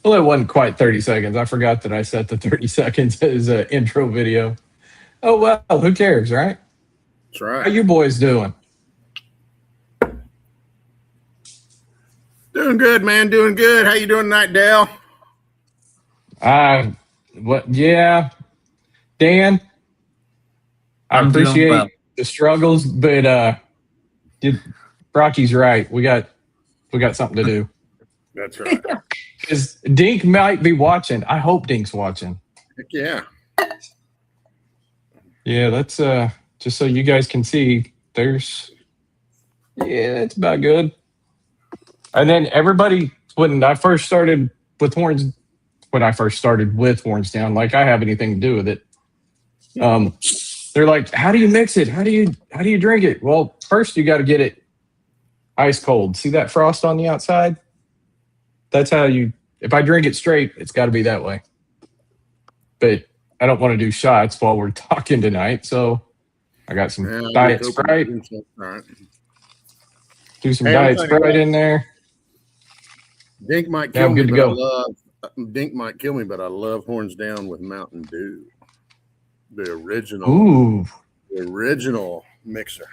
Well, it wasn't quite 30 seconds. I forgot that I set the 30 seconds as an intro video. Oh, well, who cares, right? That's How right. you boys doing? Doing good, man. Doing good. How you doing tonight, Dale? I, yeah, Dan, I I'm doing well. appreciate the struggles, but you, Rocky's right. We got something to do. That's right. Because Dink might be watching. I hope Dink's watching. Heck yeah. Yeah, that's just so you guys can see. It's about good. And then everybody, when I first started with horns, when I first started with horns down, like I have anything to do with it. They're like, "How do you mix it? How do you drink it?" Well, first you got to get it ice cold. See that frost on the outside? That's how you. If I drink it straight, it's got to be that way. But I don't want to do shots while we're talking tonight, so I got some Yeah, Diet Sprite. All right. Do some Hey, Diet I'll tell you Sprite what. in there. Dink might Yeah, kill I'm me, good to but I go. love Dink might kill me, but I love Horns Down with Mountain Dew. The Ooh, original mixer.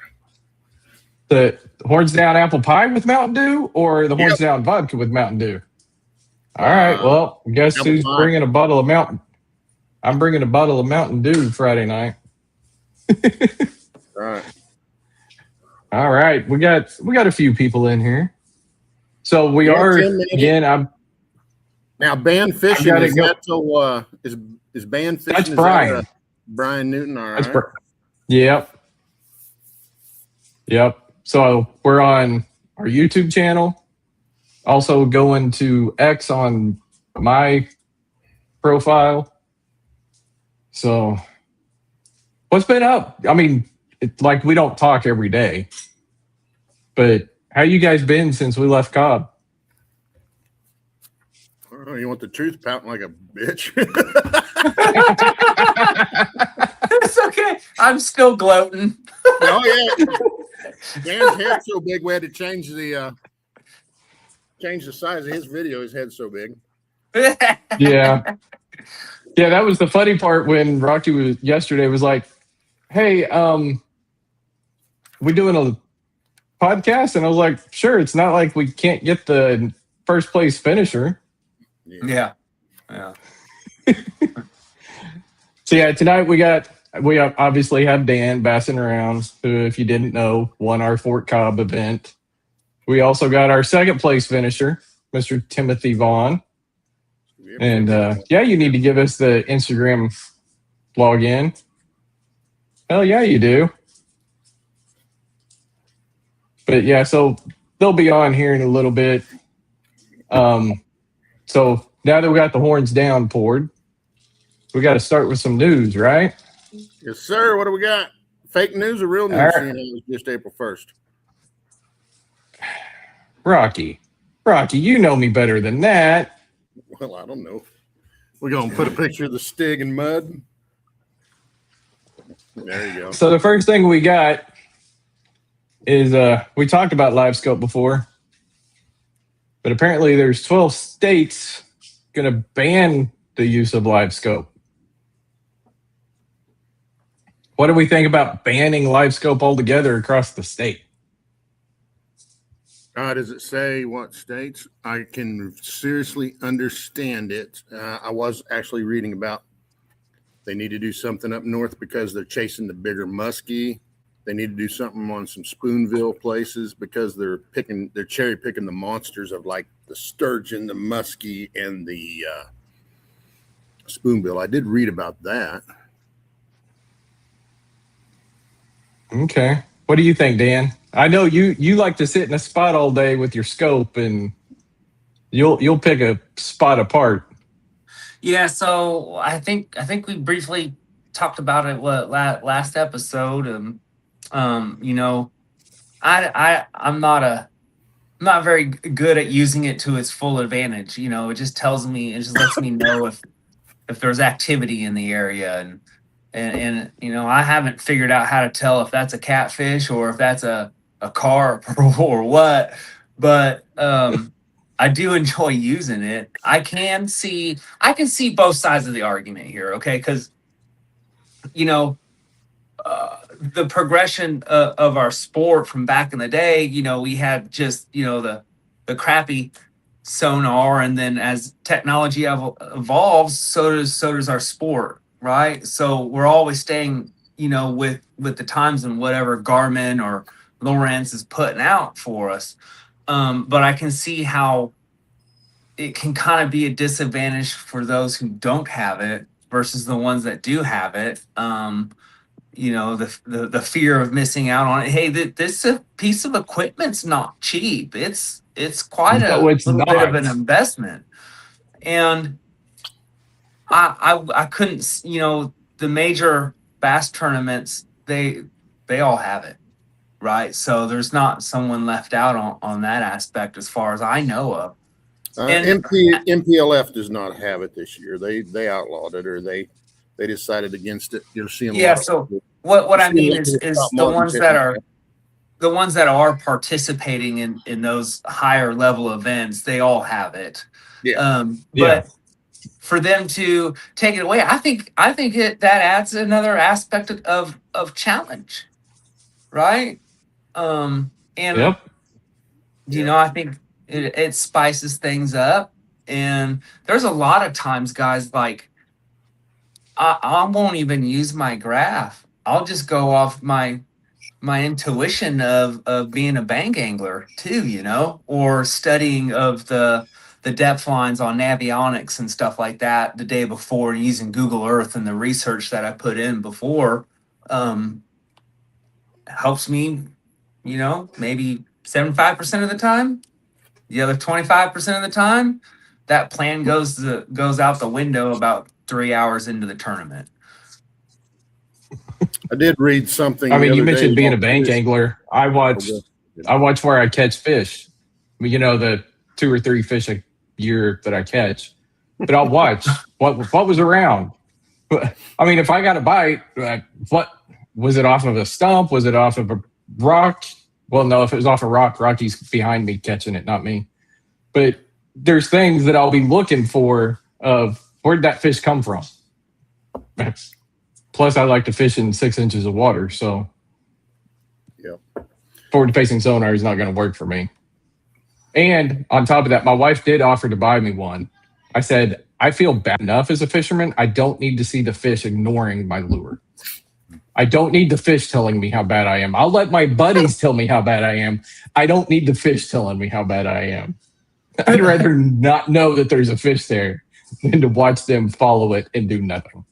the horns down apple pie with Mountain Dew, or the horns Yep. down vodka with Mountain Dew. All right. Well, guess apple who's pie. bringing a bottle of Mountain? I'm bringing a bottle of Mountain Dew Friday night. Right. All right, we got a few people in here, so we Yeah, are 10 minutes. again. Now band fishing gotta is go. that so is band fishing? That's is Brian. That, Brian Newton. All That's right. Yep. So we're on our YouTube channel. Also going to X on my profile. So what's been up? I mean, it's like we don't talk every day, but how you guys been since we left Cobb? Oh, you want the truth? Pouting like a bitch. It's okay. I'm still gloating. Oh yeah. Dan's head's so big we had to change the size of his video. His head's so big. Yeah. Yeah, that was the funny part when Rocky was yesterday was like, "Hey, we doing a podcast?" And I was like, "Sure, it's not like we can't get the first place finisher." Yeah. So yeah, tonight we obviously have Dan bassing around, who, if you didn't know, won our Fort Cobb event. We also got our second place finisher, Mr. Timothy Vaughn. And yeah, you need to give us the Instagram login. Hell yeah, you do. But yeah, so they'll be on here in a little bit. So now that we got the horns down poured, we got to start with some news, right? Yes, sir. What do we got? Fake news or real news? All right. Seeing it was just April 1st. Rocky, you know me better than that. Well, I don't know. We're gonna put a picture of the Stig and mud. There you go. So the first thing we got is we talked about live scope before, but apparently there's 12 states going to ban the use of live scope. What do we think about banning live scope altogether across the state? Does it say what states? I can seriously understand it. I was actually reading about they need to do something up north because they're chasing the bigger muskie. They need to do something on some spoonbill places because they're cherry picking the monsters of like the sturgeon, the muskie, and the spoonbill. I did read about that. Okay. What do you think, Dan? I know you like to sit in a spot all day with your scope, and you'll pick a spot apart. Yeah, so I think we briefly talked about it last episode. You know, I'm not very good at using it to its full advantage. You know, it just lets me know if there's activity in the area, and you know, I haven't figured out how to tell if that's a catfish or if that's a carp or what. But I do enjoy using it. I can see both sides of the argument here, okay? Because you know, the progression of our sport from back in the day, we had just the crappy sonar, and then as technology evolves, so does our sport, right? So we're always staying, with the times and whatever Garmin or Lawrence is putting out for us. But I can see how it can kind of be a disadvantage for those who don't have it versus the ones that do have it. The fear of missing out on it. Hey, this piece of equipment's not cheap. It's quite No, a it's little bit of not. an investment, and I couldn't. The major bass tournaments, they all have it, right? So there's not someone left out on that aspect as far as I know of. And MPLF does not have it this year. They outlawed it, or they decided against it. You'll see them. yeah, so what I mean is the ones that are participating in those higher level events, they all have it. Yeah. But for them to take it away, I think that adds another aspect of challenge, right? And Yep. I think it spices things up. And there's a lot of times, guys, like I won't even use my graph. I'll just go off my intuition of being a bank angler too, or studying of the depth lines on Navionics and stuff like that the day before, using Google Earth and the research that I put in before helps me, maybe 75% of the time. The other 25% of the time, that plan goes out the window about 3 hours into the tournament. I did read something. I mean, you mentioned being a about bank fish. angler. I watch where I catch fish. The 2 or 3 fish a year that I catch. But I'll watch what was around. I mean, if I got a bite, what was it off of a stump? Was it off of a rock? Well, no, if it was off a rock, Rocky's behind me catching it, not me. But there's things that I'll be looking for of where'd that fish come from? Plus, I like to fish in 6 inches of water, so forward-facing sonar is not going to work for me. And on top of that, my wife did offer to buy me one. I said, I feel bad enough as a fisherman. I don't need to see the fish ignoring my lure. I don't need the fish telling me how bad I am. I'll let my buddies tell me how bad I am. I don't need the fish telling me how bad I am. I'd rather not know that there's a fish there than to watch them follow it and do nothing.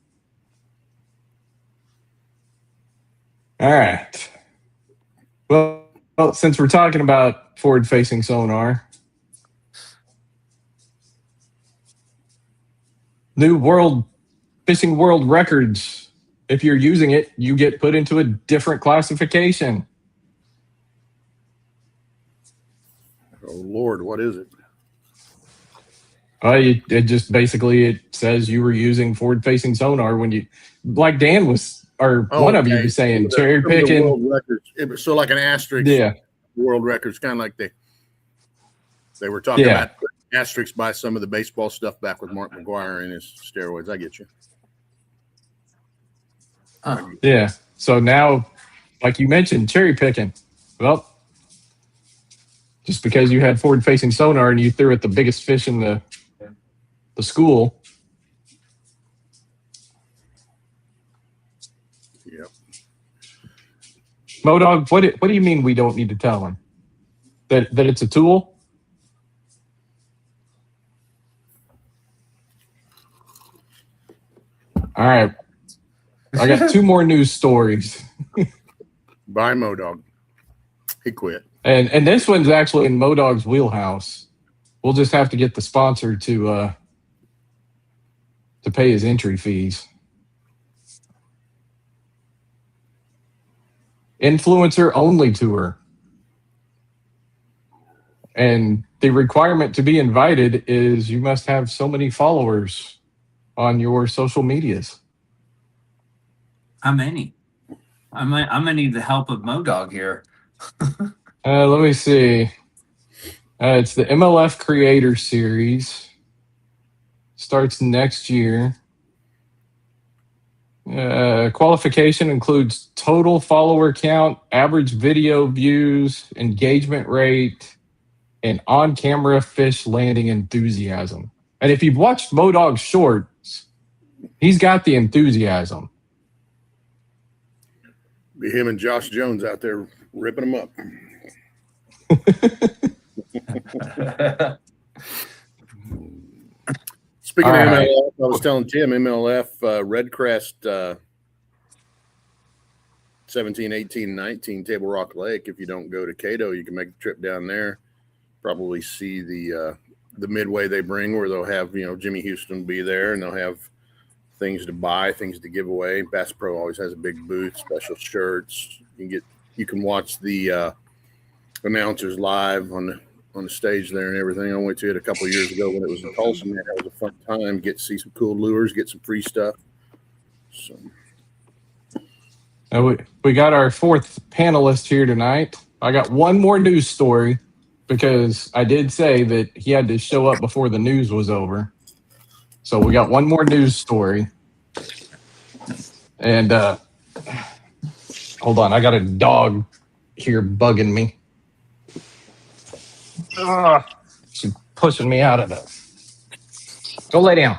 All right. Well, since we're talking about forward-facing sonar, new fishing world records. If you're using it, you get put into a different classification. Oh Lord, what is it? It just basically it says you were using forward-facing sonar when you, like Dan was, or one of you was saying, cherry picking. World records. So like an asterisk. Yeah. World records, kind of like they were talking about asterisks by some of the baseball stuff back with Mark McGuire and his steroids. I get you. Yeah. So now, like you mentioned, cherry picking. Well, just because you had forward-facing sonar and you threw at the biggest fish in the school. Yep. Modog, what do you mean we don't need to tell him? That it's a tool? All right. I got 2 more news stories. By Modog. He quit. And this one's actually in Modog's wheelhouse. We'll just have to get the sponsor to pay his entry fees. Influencer only tour. And the requirement to be invited is you must have so many followers on your social medias. How many? I'm gonna need the help of Modog here. Let me see. It's the MLF Creator Series. Starts next year. Qualification includes total follower count, average video views, engagement rate, and on-camera fish landing enthusiasm. And if you've watched Modog's shorts, he's got the enthusiasm. Be him and Josh Jones out there ripping them up. Speaking of right. MLF, I was telling Tim, MLF Redcrest 17, 18, 19 Table Rock Lake. If you don't go to Cato, you can make the trip down there. Probably see the midway they bring, where they'll have Jimmy Houston be there, and they'll have things to buy, things to give away. Bass Pro always has a big booth, special shirts. You can watch the announcers live on the stage there and everything. I went to it a couple of years ago when it was in Tulsa. Man, that was a fun time. Get to see some cool lures, get some free stuff. So we got our fourth panelist here tonight. I got one more news story because I did say that he had to show up before the news was over. So we got one more news story. And hold on, I got a dog here bugging me. She's pushing me out of the. Go lay down.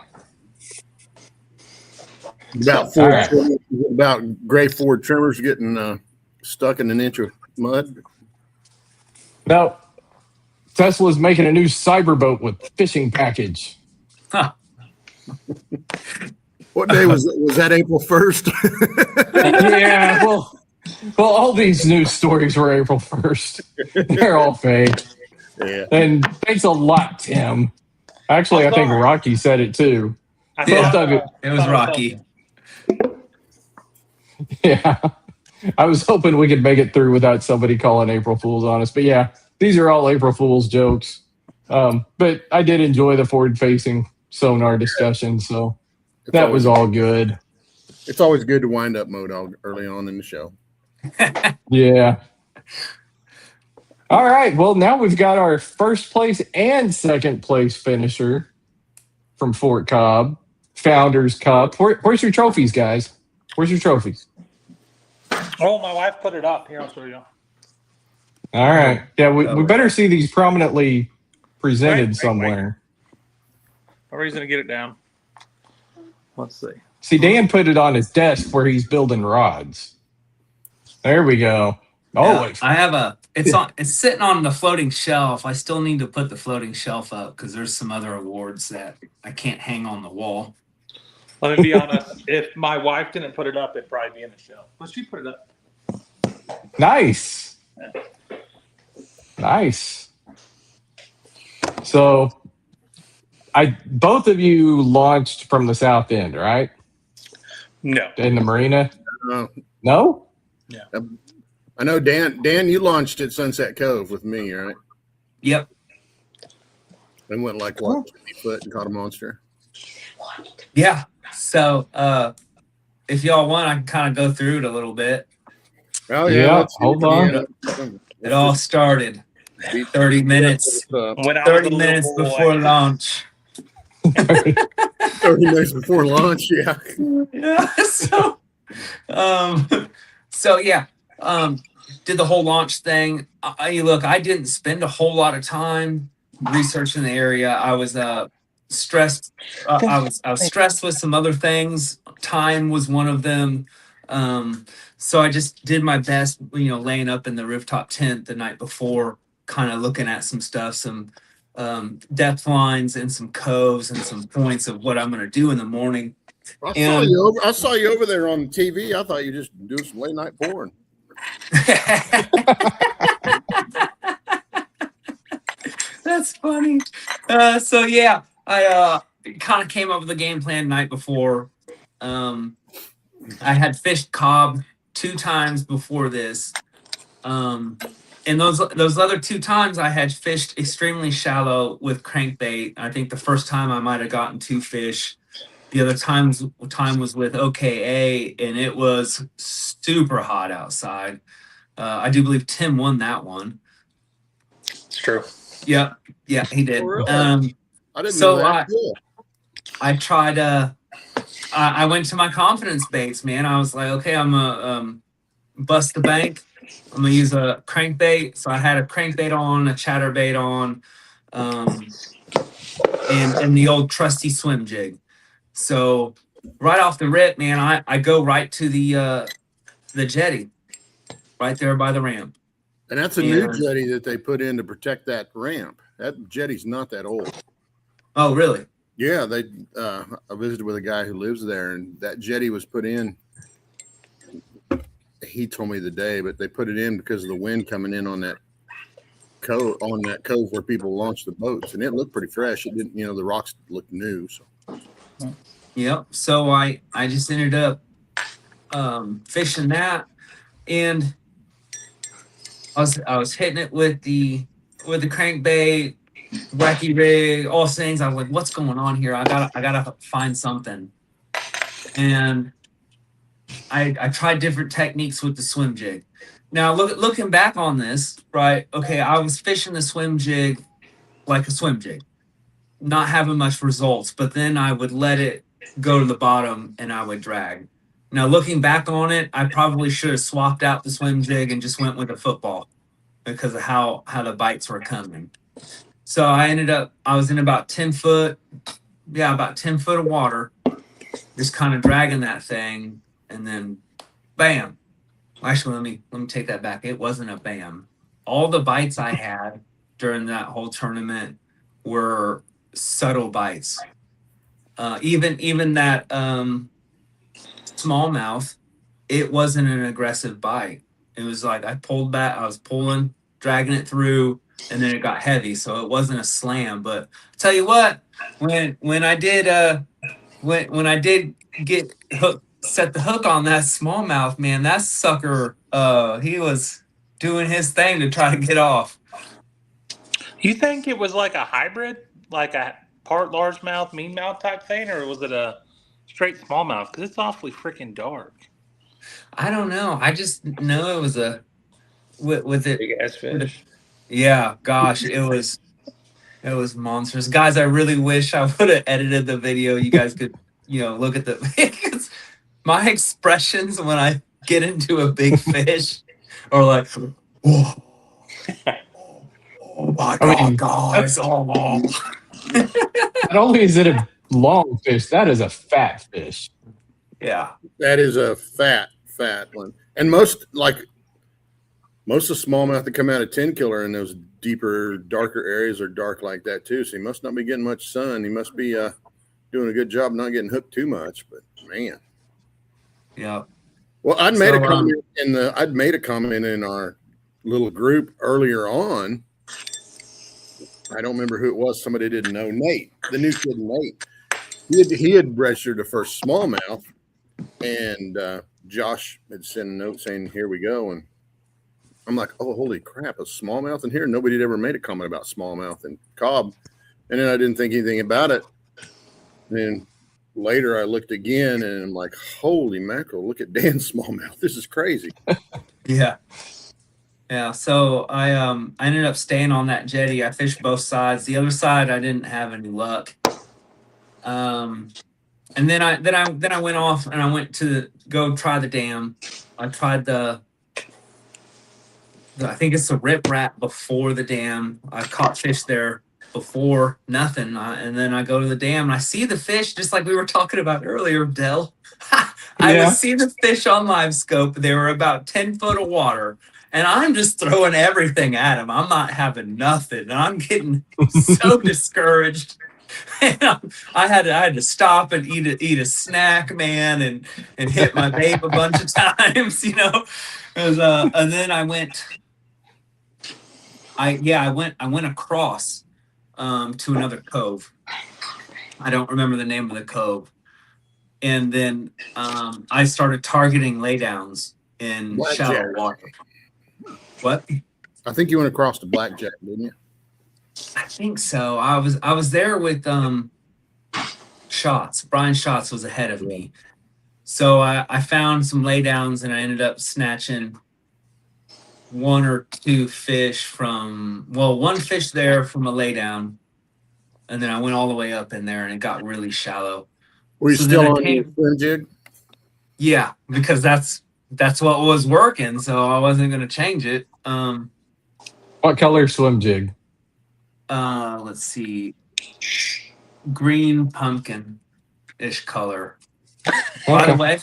About gray Ford trimmers getting stuck in an inch of mud. No, Tesla's making a new cyber boat with fishing package. Huh. What day was that? April 1st? Yeah, well, all these news stories were April 1st. They're all fake. Yeah. And thanks a lot, Tim. Actually, I think Rocky said it too. It was Rocky. Yeah. I was hoping we could make it through without somebody calling April Fools on us. But yeah, these are all April Fools jokes. But I did enjoy the forward-facing sonar discussion, so that was all good. It's always good to wind up Modog early on in the show. Yeah. All right. Well, now we've got our first place and second place finisher from Fort Cobb, Founders Cup. Where's your trophies, guys? Where's your trophies? Oh, my wife put it up. Here, I'll show you. All right. Yeah, we better see these prominently presented somewhere. No reason to get it down. Let's see. See, Dan put it on his desk where he's building rods. There we go. Oh, I have it's sitting on the floating shelf. I still need to put the floating shelf up because there's some other awards that I can't hang on the wall. Let me be honest. If my wife didn't put it up, it'd probably be in the shelf. But she put it up. Nice. Nice. So, both of you launched from the south end, right? No. In the marina? No? Yeah. I know, Dan, you launched at Sunset Cove with me, right? Yep. And went like, what, 20 foot and caught a monster? Yeah. So, if y'all want, I can kind of go through it a little bit. Oh, yeah. Hold on. It all started 30 minutes. 30 minutes before launch. 30 minutes before launch, yeah. Yeah. So yeah. Did the whole launch thing. Look, I didn't spend a whole lot of time researching the area. I was stressed. I was stressed with some other things. Time was one of them. So I just did my best, laying up in the rooftop tent the night before, kind of looking at some stuff, some depth lines and some coves and some points of what I'm going to do in the morning. I saw you over there on TV. I thought you just do some late night porn. That's funny. So yeah, I kind of came up with a game plan the night before. I had fished Cobb 2 times before this. And those other 2 times I had fished extremely shallow with crankbait. I think the first time I might have gotten 2 fish. The other time was with OKA, and it was super hot outside. I do believe Tim won that one. It's true. Yeah, yeah, he did. Oh, really? I didn't So know that. Cool. I tried. I went to my confidence baits, man. I was like, okay, I'm gonna bust the bank. I'm gonna use a crankbait. So I had a crankbait on, a chatterbait on, and the old trusty swim jig. So right off the rip, man, I go right to the jetty, right there by the ramp. And that's a new And jetty that they put in to protect that ramp. That jetty's not that old. oh, really? Yeah, they. I visited with a guy who lives there, and that jetty was put in. He told me the day, but they put it in because of the wind coming in on that cove where people launch the boats, and it looked pretty fresh. It didn't, the rocks looked new. So Yep. So I just ended up fishing that, and I was hitting it with the crankbait, wacky rig, all things. I was like, what's going on here? I gotta find something. And I tried different techniques with the swim jig. Now looking back on this, right? Okay, I was fishing the swim jig like a swim jig, not having much results, but then I would let it go to the bottom and I would drag. Now looking back on it, I probably should have swapped out the swim jig and just went with a football because of how the bites were coming. So I was in about 10 foot, about 10 foot of water, just kind of dragging that thing, and then bam. Actually, let me take that back. It wasn't a bam. All the bites I had during that whole tournament were subtle bites. Even that smallmouth, it wasn't an aggressive bite. It was like I pulled back, I was pulling, dragging it through, and then it got heavy, so it wasn't a slam. But I'll tell you what, when I did when I did set the hook on that smallmouth, man, that sucker, he was doing his thing to try to get off. You think it was like a hybrid, like a part largemouth, mean mouth type thing, or was it a straight smallmouth? Because it's awfully freaking dark. I don't know. I just know it was with it. Big ass fish. Yeah, gosh, it was monstrous, guys. I really wish I would have edited the video. You guys could look at the because my expressions when I get into a big fish are like, oh, oh my I god, mean, guys! Oh, not only is it a long fish, that is a fat fish. yeah. that is a fat one. And most of the smallmouth that come out of 10 killer in those deeper, darker areas are dark like that too. So he must not be getting much sun. He must be doing a good job not getting hooked too much. But man, Yeah. well, I'd made a comment in our little group earlier on. I don't remember who it was. Somebody didn't know. Nate, the new kid, Nate. He had registered the first smallmouth, and Josh had sent a note saying, "Here we go." And I'm like, "Oh, holy crap, a smallmouth in here!" Nobody had ever made a comment about smallmouth and Cobb, and then I didn't think anything about it. Then later I looked again, and I'm like, "Holy mackerel! Look at Dan's smallmouth. This is crazy." Yeah. Yeah. So I ended up staying on that jetty. I fished both sides. The other side I didn't have any luck. And then I went off and I went to go try the dam. I tried I think it's the rip rap before the dam. I caught fish there before, nothing. And then I go to the dam and I see the fish just like we were talking about earlier, Dell. I would see the fish on live scope. They were about 10 foot of water. And I'm just throwing everything at them. I'm not having nothing. And I'm getting so discouraged. And I had to stop and eat a snack, man, and hit my vape a bunch of times, And then I went across to another cove. I don't remember the name of the cove. And then I started targeting laydowns in shallow water. What? I think you went across to Blackjack, didn't you? I think so. I was there with Shots. Brian Shots was ahead of me. So I found some laydowns and I ended up snatching one or two fish from, one fish there from a laydown, and then I went all the way up in there, and it got really shallow. Were you So still then I on your came- swim jig? Yeah, because that's what was working, so I wasn't gonna change it. What color swim jig? Let's see, green pumpkin ish color. By the way,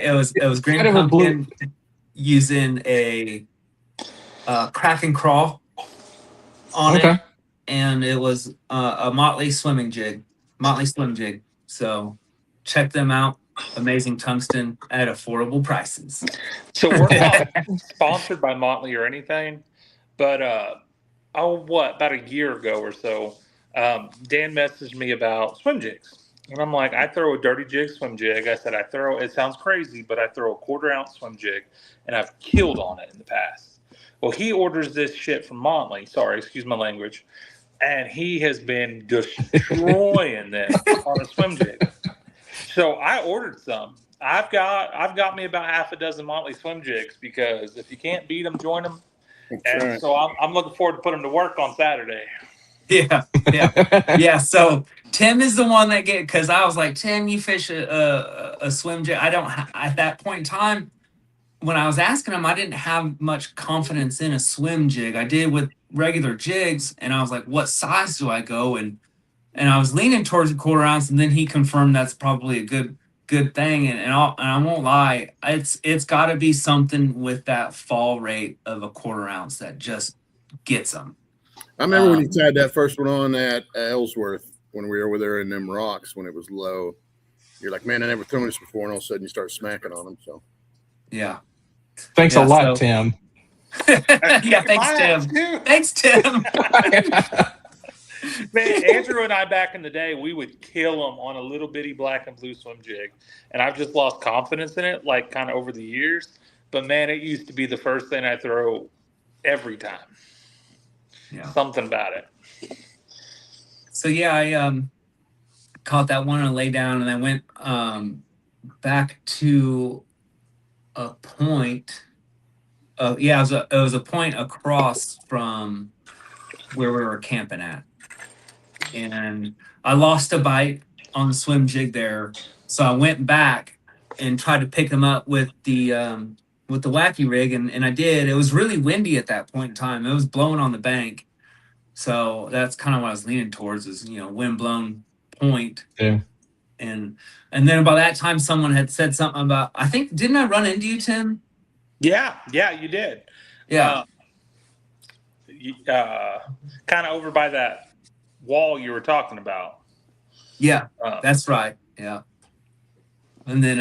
it was green Kind of a blue- pumpkin using a crack and crawl on it, and it was a Motley swim jig. So check them out. Amazing tungsten at affordable prices. So we're not sponsored by Motley or anything, but about a year ago or so, Dan messaged me about swim jigs. And I'm like, I throw a dirty jig swim jig. I said, it sounds crazy, but I throw a 1/4 ounce swim jig, and I've killed on it in the past. Well, he orders this shit from Motley. Sorry, excuse my language. And he has been destroying this on a swim jig. So I ordered some. I've got me about half a dozen Motley swim jigs because if you can't beat them, join them. And right. so I'm looking forward to putting them to work on Saturday. Yeah. So Tim is the one that because I was like, Tim, you fish a swim jig. I don't at that point in time when I was asking him, I didn't have much confidence in a swim jig. I did with regular jigs, and I was like, what size do I go? And I was leaning towards a 1/4 ounce, and then he confirmed that's probably a good thing. And I won't lie, it's got to be something with that fall rate of a 1/4 ounce that just gets them. I remember when you tied that first one on at Ellsworth when we were over there in them rocks when it was low. You're like, man, I never thrown this before, and all of a sudden you start smacking on them. So yeah. Thanks a lot, Tim. Yeah, thanks, Tim. Man, Andrew and I back in the day, we would kill them on a little bitty black and blue swim jig. And I've just lost confidence in it, like kind of over the years. But man, it used to be the first thing I throw every time. Yeah. Something about it. So yeah, I caught that one on a lay down, and I went back to a point. It was a point across from where we were camping at, and I lost a bite on the swim jig there. So I went back and tried to pick him up with the wacky rig, and I did. It was really windy at that point in time. It was blowing on the bank. So that's kind of what I was leaning towards is, wind blown point. Yeah. And then about that time, someone had said something about, I think, didn't I run into you, Tim? Yeah, you did. Yeah. Kind of over by that wall you were talking about. Yeah, that's right. Yeah. And then,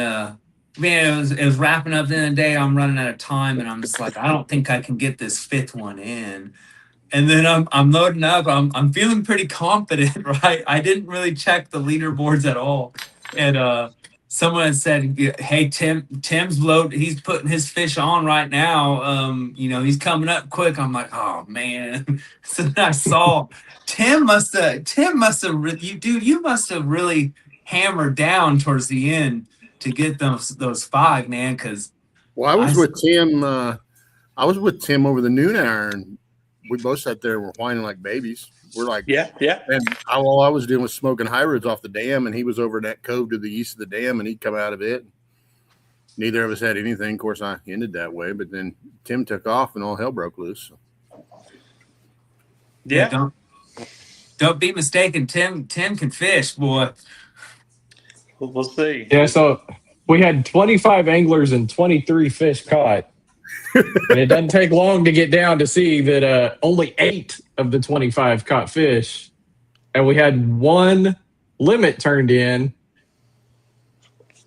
man, it was wrapping up the end of the day. I'm running out of time, and I'm just like, I don't think I can get this 5th one in. And then I'm loading up. I'm feeling pretty confident, right? I didn't really check the leaderboards at all. And someone had said, "Hey, Tim's loaded. He's putting his fish on right now. He's coming up quick." I'm like, "Oh man!" So then I saw Tim must have you must have really hammered down towards the end to get those 5, man. Because I was with Tim. I was with Tim over the noon hour, and we both sat there and were whining like babies. We're like, yeah. And all I was doing was smoking hybrids off the dam, and he was over in that cove to the east of the dam, and he'd come out of it. Neither of us had anything. Of course, I ended that way, but then Tim took off, and all hell broke loose. Yeah, don't be mistaken. Tim can fish, boy. We'll see. Yeah, so we had 25 anglers and 23 fish caught. And it doesn't take long to get down to see that only 8 of the 25 caught fish. And we had 1 limit turned in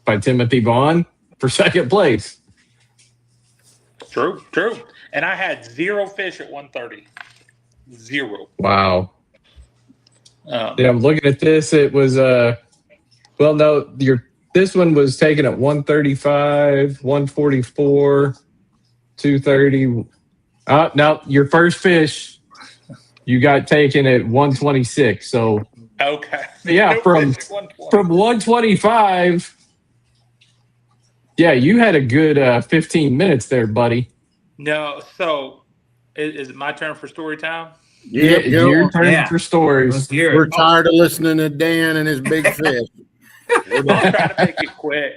by Timothy Vaughn for 2nd place. True. And I had 0 fish at 1:30. 0. Wow. Yeah, I'm looking at this. It was this one was taken at 135, 144, 230. No, your first fish you got taken at 126. So okay. Yeah, No from 125. Yeah, you had a good 15 minutes there, buddy. No, so is it my turn for story time? Yep, It's go your on. turn Yeah. for stories. Let's hear We're it. tired of listening to Dan and his big fish. We're I'll done. try to make it quick.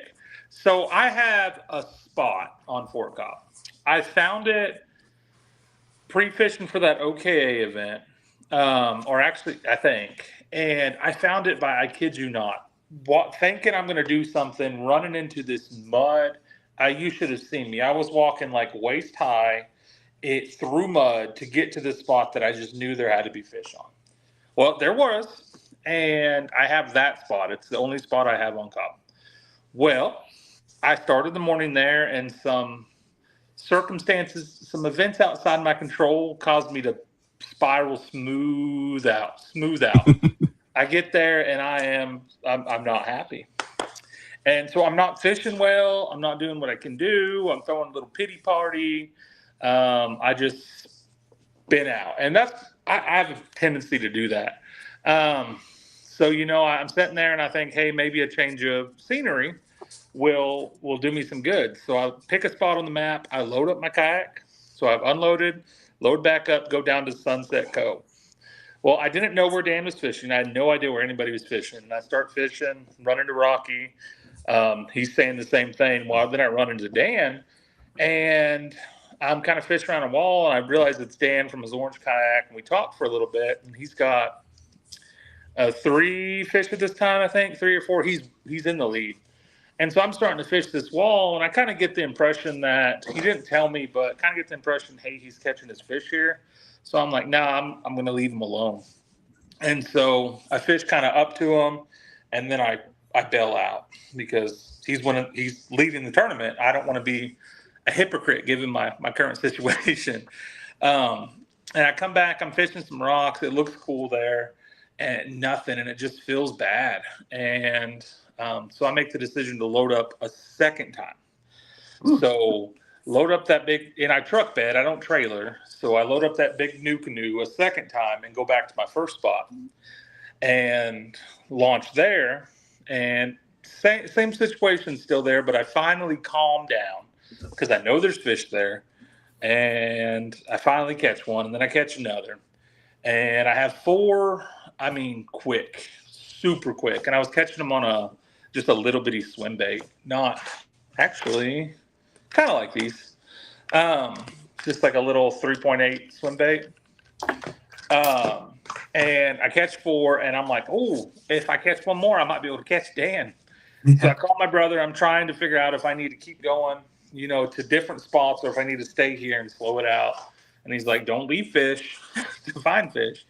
So I have a spot on Fort Cobb. I found it pre-fishing for that OKA event, or actually, I think, and I found it by, I kid you not, thinking I'm going to do something, running into this mud. You should have seen me. I was walking like waist high, through mud to get to this spot that I just knew there had to be fish on. Well, there was, and I have that spot. It's the only spot I have on Cobb. Well, I started the morning there, and some circumstances, some events outside my control caused me to spiral smooth out. I get there and I'm not happy. And so I'm not fishing well. I'm not doing what I can do. I'm throwing a little pity party. I just been out. And I have a tendency to do that. So, I'm sitting there and I think, hey, maybe a change of scenery will do me some good. So I pick a spot on the map. I load up my kayak. So I've unloaded, load back up, go down to Sunset Cove. Well, I didn't know where Dan was fishing. I had no idea where anybody was fishing. And I start fishing, run into Rocky. He's saying the same thing. Well, then I run into Dan, and I'm kind of fishing around a wall, and I realize it's Dan from his orange kayak, and we talk for a little bit, and he's got 3 fish at this time, I think, 3 or 4. He's in the lead. And so I'm starting to fish this wall, and I kind of get the impression that he didn't tell me, but kind of get the impression, hey, he's catching his fish here. So I'm like, nah, I'm going to leave him alone. And so I fish kind of up to him, and then I bail out because he's leading the tournament. I don't want to be a hypocrite given my current situation. And I come back, I'm fishing some rocks. It looks cool there, and nothing, and it just feels bad. And so I make the decision to load up a second time. So load up that big, and I truck bed, I don't trailer. So I load up that big new canoe a second time and go back to my first spot and launch there. And same situation still there, but I finally calm down because I know there's fish there. And I finally catch one, and then I catch another. And I have 4, quick, super quick. And I was catching them on just a little bitty swim bait. Not actually, kind of like these. Just like a little 3.8 swim bait. And I catch 4, and I'm like, oh, if I catch one more, I might be able to catch Dan. So I call my brother. I'm trying to figure out if I need to keep going, to different spots, or if I need to stay here and slow it out. And he's like, don't leave fish to find fish.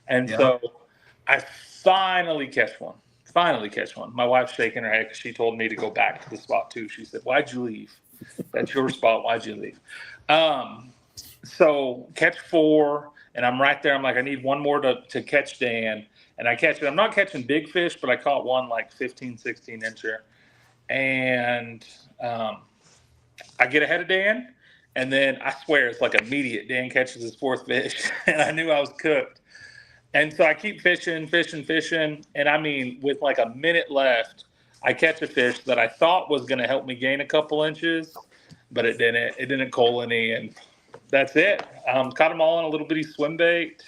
And so I finally catch one. My wife's shaking her head because she told me to go back to the spot too. She said, why'd you leave? That's your spot. Why'd you leave? So catch 4, and I'm right there. I'm like, I need one more to catch Dan. And I catch it. I'm not catching big fish, but I caught one like 15, 16 incher. And I get ahead of Dan. And then I swear it's like immediate. Dan catches his 4th fish. And I knew I was cooked. And so I keep fishing. And with like a minute left, I catch a fish that I thought was going to help me gain a couple inches, but it didn't. It didn't coal any, and that's it. Caught them all on a little bitty swim bait.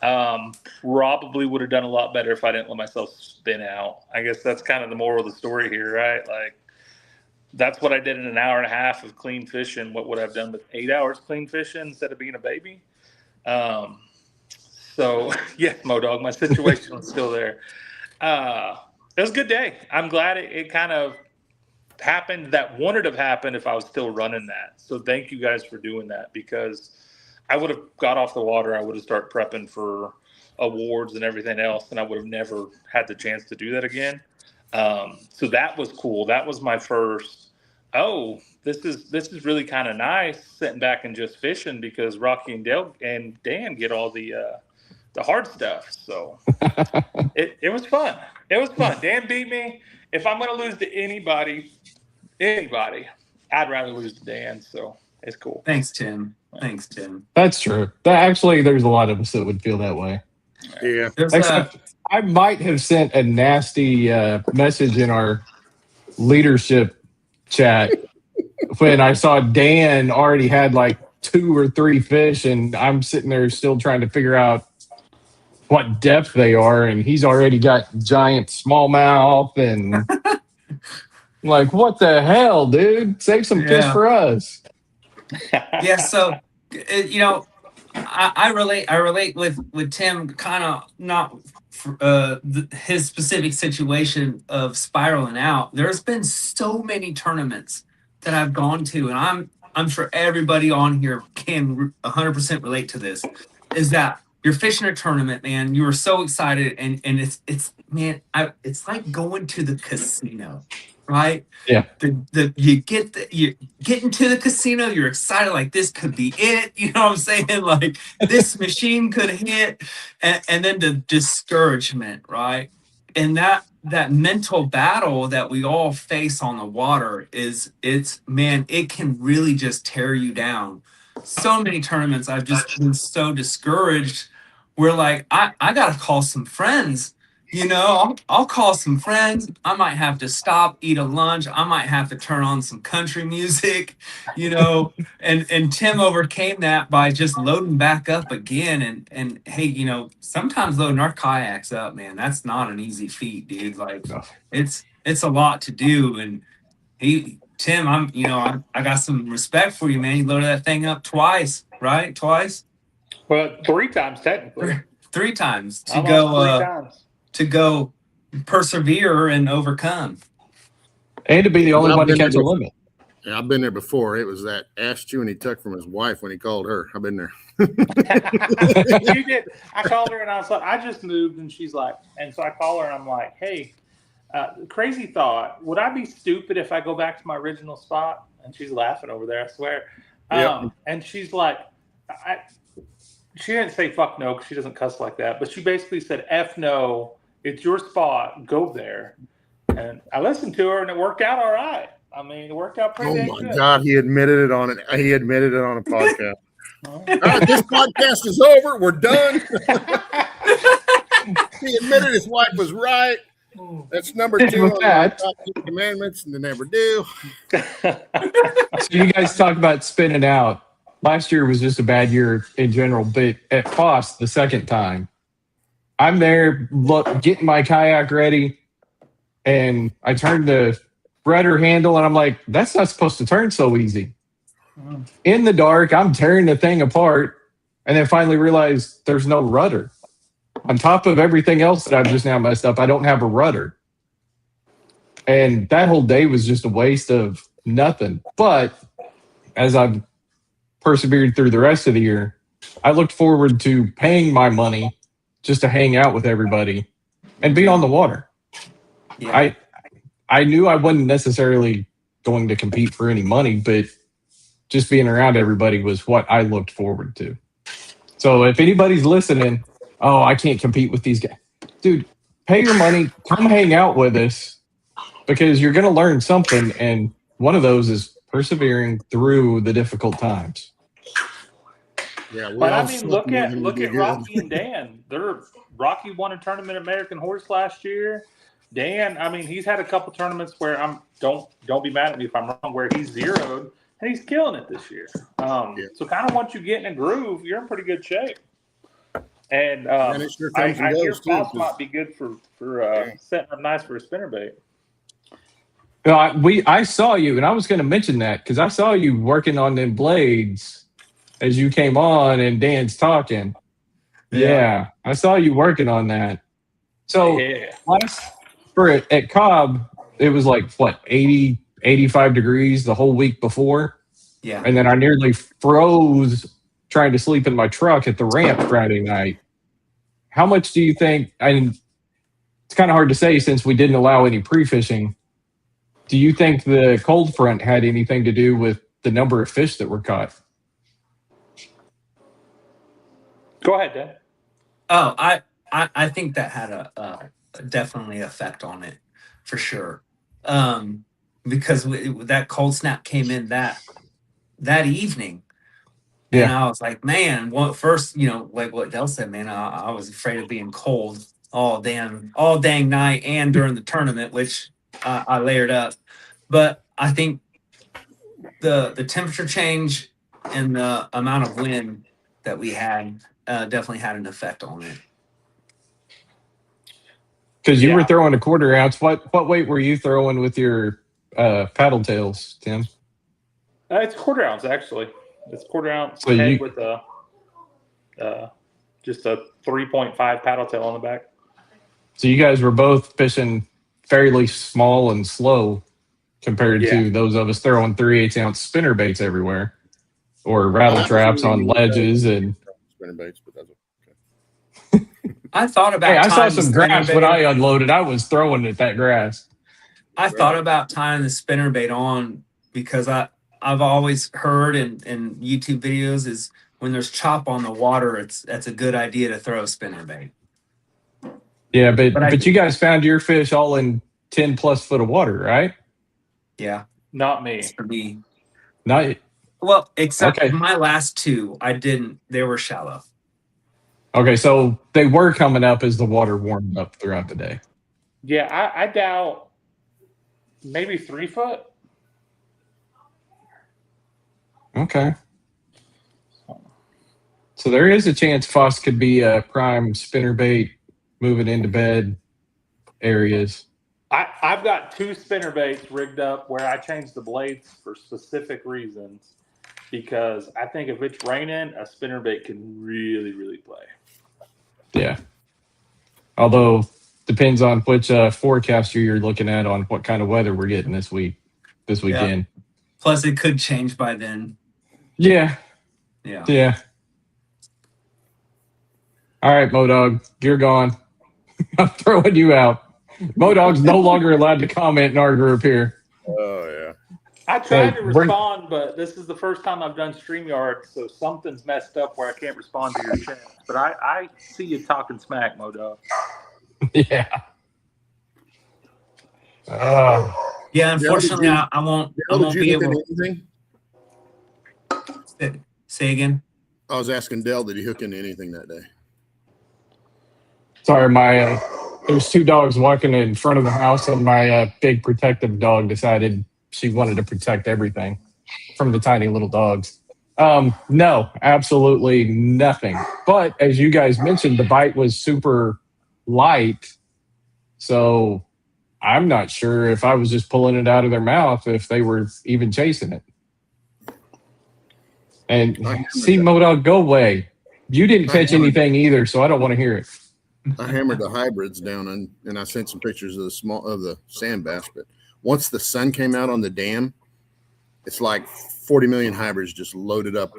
Probably would have done a lot better if I didn't let myself spin out. I guess that's kind of the moral of the story here, right? Like, that's what I did in an hour and a half of clean fishing. What would I have done with 8 hours clean fishing instead of being a baby? So, yes, Modog, my situation was still there. It was a good day. I'm glad it kind of happened that wouldn't have happened if I was still running that. So thank you guys for doing that, because I would have got off the water. I would have started prepping for awards and everything else, and I would have never had the chance to do that again. So that was cool. That was my first, this is really kind of nice sitting back and just fishing, because Rocky and Dan get all the hard stuff. So it was fun. It was fun. Dan beat me. If I'm going to lose to anybody, I'd rather lose to Dan. So it's cool. Thanks, Tim. That's true. Actually, there's a lot of us that would feel that way. Yeah. Except I might have sent a nasty message in our leadership chat when I saw Dan already had like 2 or 3 fish, and I'm sitting there still trying to figure out what depth they are, and he's already got giant smallmouth, and I'm like, what the hell, dude? Save some fish Yeah. for us. Yeah. So, you know, I relate with Tim, kind of not his specific situation of spiraling out. There's been so many tournaments that I've gone to, and I'm sure everybody on here can 100% relate to this. Is that you're fishing a tournament, man? You were so excited, and it's man, it's like going to the casino, right? Yeah. You get into the casino, you're excited, like this could be it. You know what I'm saying? Like this machine could hit, and then the discouragement, right? And that mental battle that we all face on the water it's man, it can really just tear you down. So many tournaments I've just been so discouraged. We're like, I gotta call some friends. I'll call some friends. I might have to stop, eat a lunch. I might have to turn on some country music, and Tim overcame that by just loading back up again. And hey, sometimes loading our kayaks up, man, that's not an easy feat, dude. Like it's a lot to do. And Tim, I got some respect for you, man. You loaded that thing up twice, right? Twice? Well, 3 times technically. 3 times to Almost go 3 times. to go persevere and overcome. And to be the only I've one to been catch a there limit. Yeah, I've been there before. It was that ass chewing he took from his wife when he called her. I've been there. She did. I called her and I was like, I just moved, and she's like, and so I call her and I'm like, hey, crazy thought. Would I be stupid if I go back to my original spot? And she's laughing over there, I swear. Yep. And she's like, she didn't say fuck no because she doesn't cuss like that, but she basically said, F no, it's your spot, go there. And I listened to her and it worked out all right. I mean, it worked out pretty Oh good. my God, he admitted it on a podcast. All right, this podcast is over. We're done. He admitted his wife was right. That's number 2 on the top 2 commandments, and they never do. So you guys talk about spinning out. Last year was just a bad year in general, but at Foss, the second time, I'm there getting my kayak ready, and I turned the rudder handle, and I'm like, that's not supposed to turn so easy. In the dark, I'm tearing the thing apart, and then finally realized there's no rudder. On top of everything else that I've just now messed up, I don't have a rudder. And that whole day was just a waste of nothing. But as I've persevered through the rest of the year, I looked forward to paying my money just to hang out with everybody and be on the water. Yeah. I knew I wasn't necessarily going to compete for any money, but just being around everybody was what I looked forward to. So if anybody's listening, oh, I can't compete with these guys. Dude, pay your money, come hang out with us, because you're going to learn something, and one of those is persevering through the difficult times. Yeah, but I mean, look at Rocky and Dan. Rocky won a tournament at American Horse last year. Dan, I mean, he's had a couple tournaments where don't be mad at me if I'm wrong, where he's zeroed and he's killing it this year. So kind of once you get in a groove, you're in pretty good shape. And it sure I comes and hear goes, too, Foss might be good for setting up nice for a spinnerbait. I saw you, and I was going to mention that because I saw you working on them blades as you came on and Dan's talking. Yeah, I saw you working on that. So at Cobb, it was like, what, 80, 85 degrees the whole week before? Yeah. And then I nearly froze trying to sleep in my truck at the ramp Friday night. How much do you think, and it's kind of hard to say since we didn't allow any pre-fishing, do you think the cold front had anything to do with the number of fish that were caught? Go ahead, Dan. Oh, I think that had a definitely effect on it for sure. Because that cold snap came in that evening. And I was like, man, first, like what Del said, man, I was afraid of being cold all dang night and during the tournament, which I layered up. But I think the temperature change and the amount of wind that we had definitely had an effect on it. Because you were Yeah. throwing a quarter ounce. What weight were you throwing with your paddle tails, Tim? It's quarter ounce actually. It's quarter ounce So head you with a just a 3.5 paddle tail on the back. so you guys were both fishing fairly small and slow compared Yeah. to those of us throwing 3/8 ounce spinner baits everywhere or rattle traps on ledges. And Spinner baits, but that's I thought about hey, I saw tying the some spinner grass when I bait. unloaded. I was throwing at that grass. I thought about tying the spinner bait on because I've always heard in YouTube videos is when there's chop on the water, that's a good idea to throw a spinner bait. Yeah, But I but you guys found your fish all in 10+ foot of water, right? Yeah, Not me. for me. Not Well, except okay. my last two, I didn't. They were shallow. Okay, so they were coming up as the water warmed up throughout the day. Yeah, I doubt maybe 3 foot. Okay. So there is a chance Foss could be a prime spinnerbait moving into bed areas. I've got 2 spinner baits rigged up where I changed the blades for specific reasons because I think if it's raining, a spinner bait can really, really play. Yeah. Although depends on which forecaster you're looking at on what kind of weather we're getting this weekend. Plus, it could change by then. Yeah. Yeah. Yeah. All right, Modog, you're gone. I'm throwing you out. Modog's no longer allowed to comment in our group here. Oh yeah. I tried Hey, to respond, but this is the first time I've done StreamYard, so something's messed up where I can't respond to your chat. But I see you talking smack, Modog. Yeah. Yeah, unfortunately, I won't. I won't be able. Anything? Say again. I was asking Dell, did he hook into anything that day? Sorry, my there's 2 dogs walking in front of the house, and my big protective dog decided she wanted to protect everything from the tiny little dogs. No, absolutely nothing. But as you guys mentioned, the bite was super light, so I'm not sure if I was just pulling it out of their mouth if they were even chasing it. And see, Modog, go away. You didn't catch anything either, so I don't want to hear it. I hammered the hybrids down and I sent some pictures of the sand bass. But once the sun came out on the dam, it's like 40 million hybrids just loaded up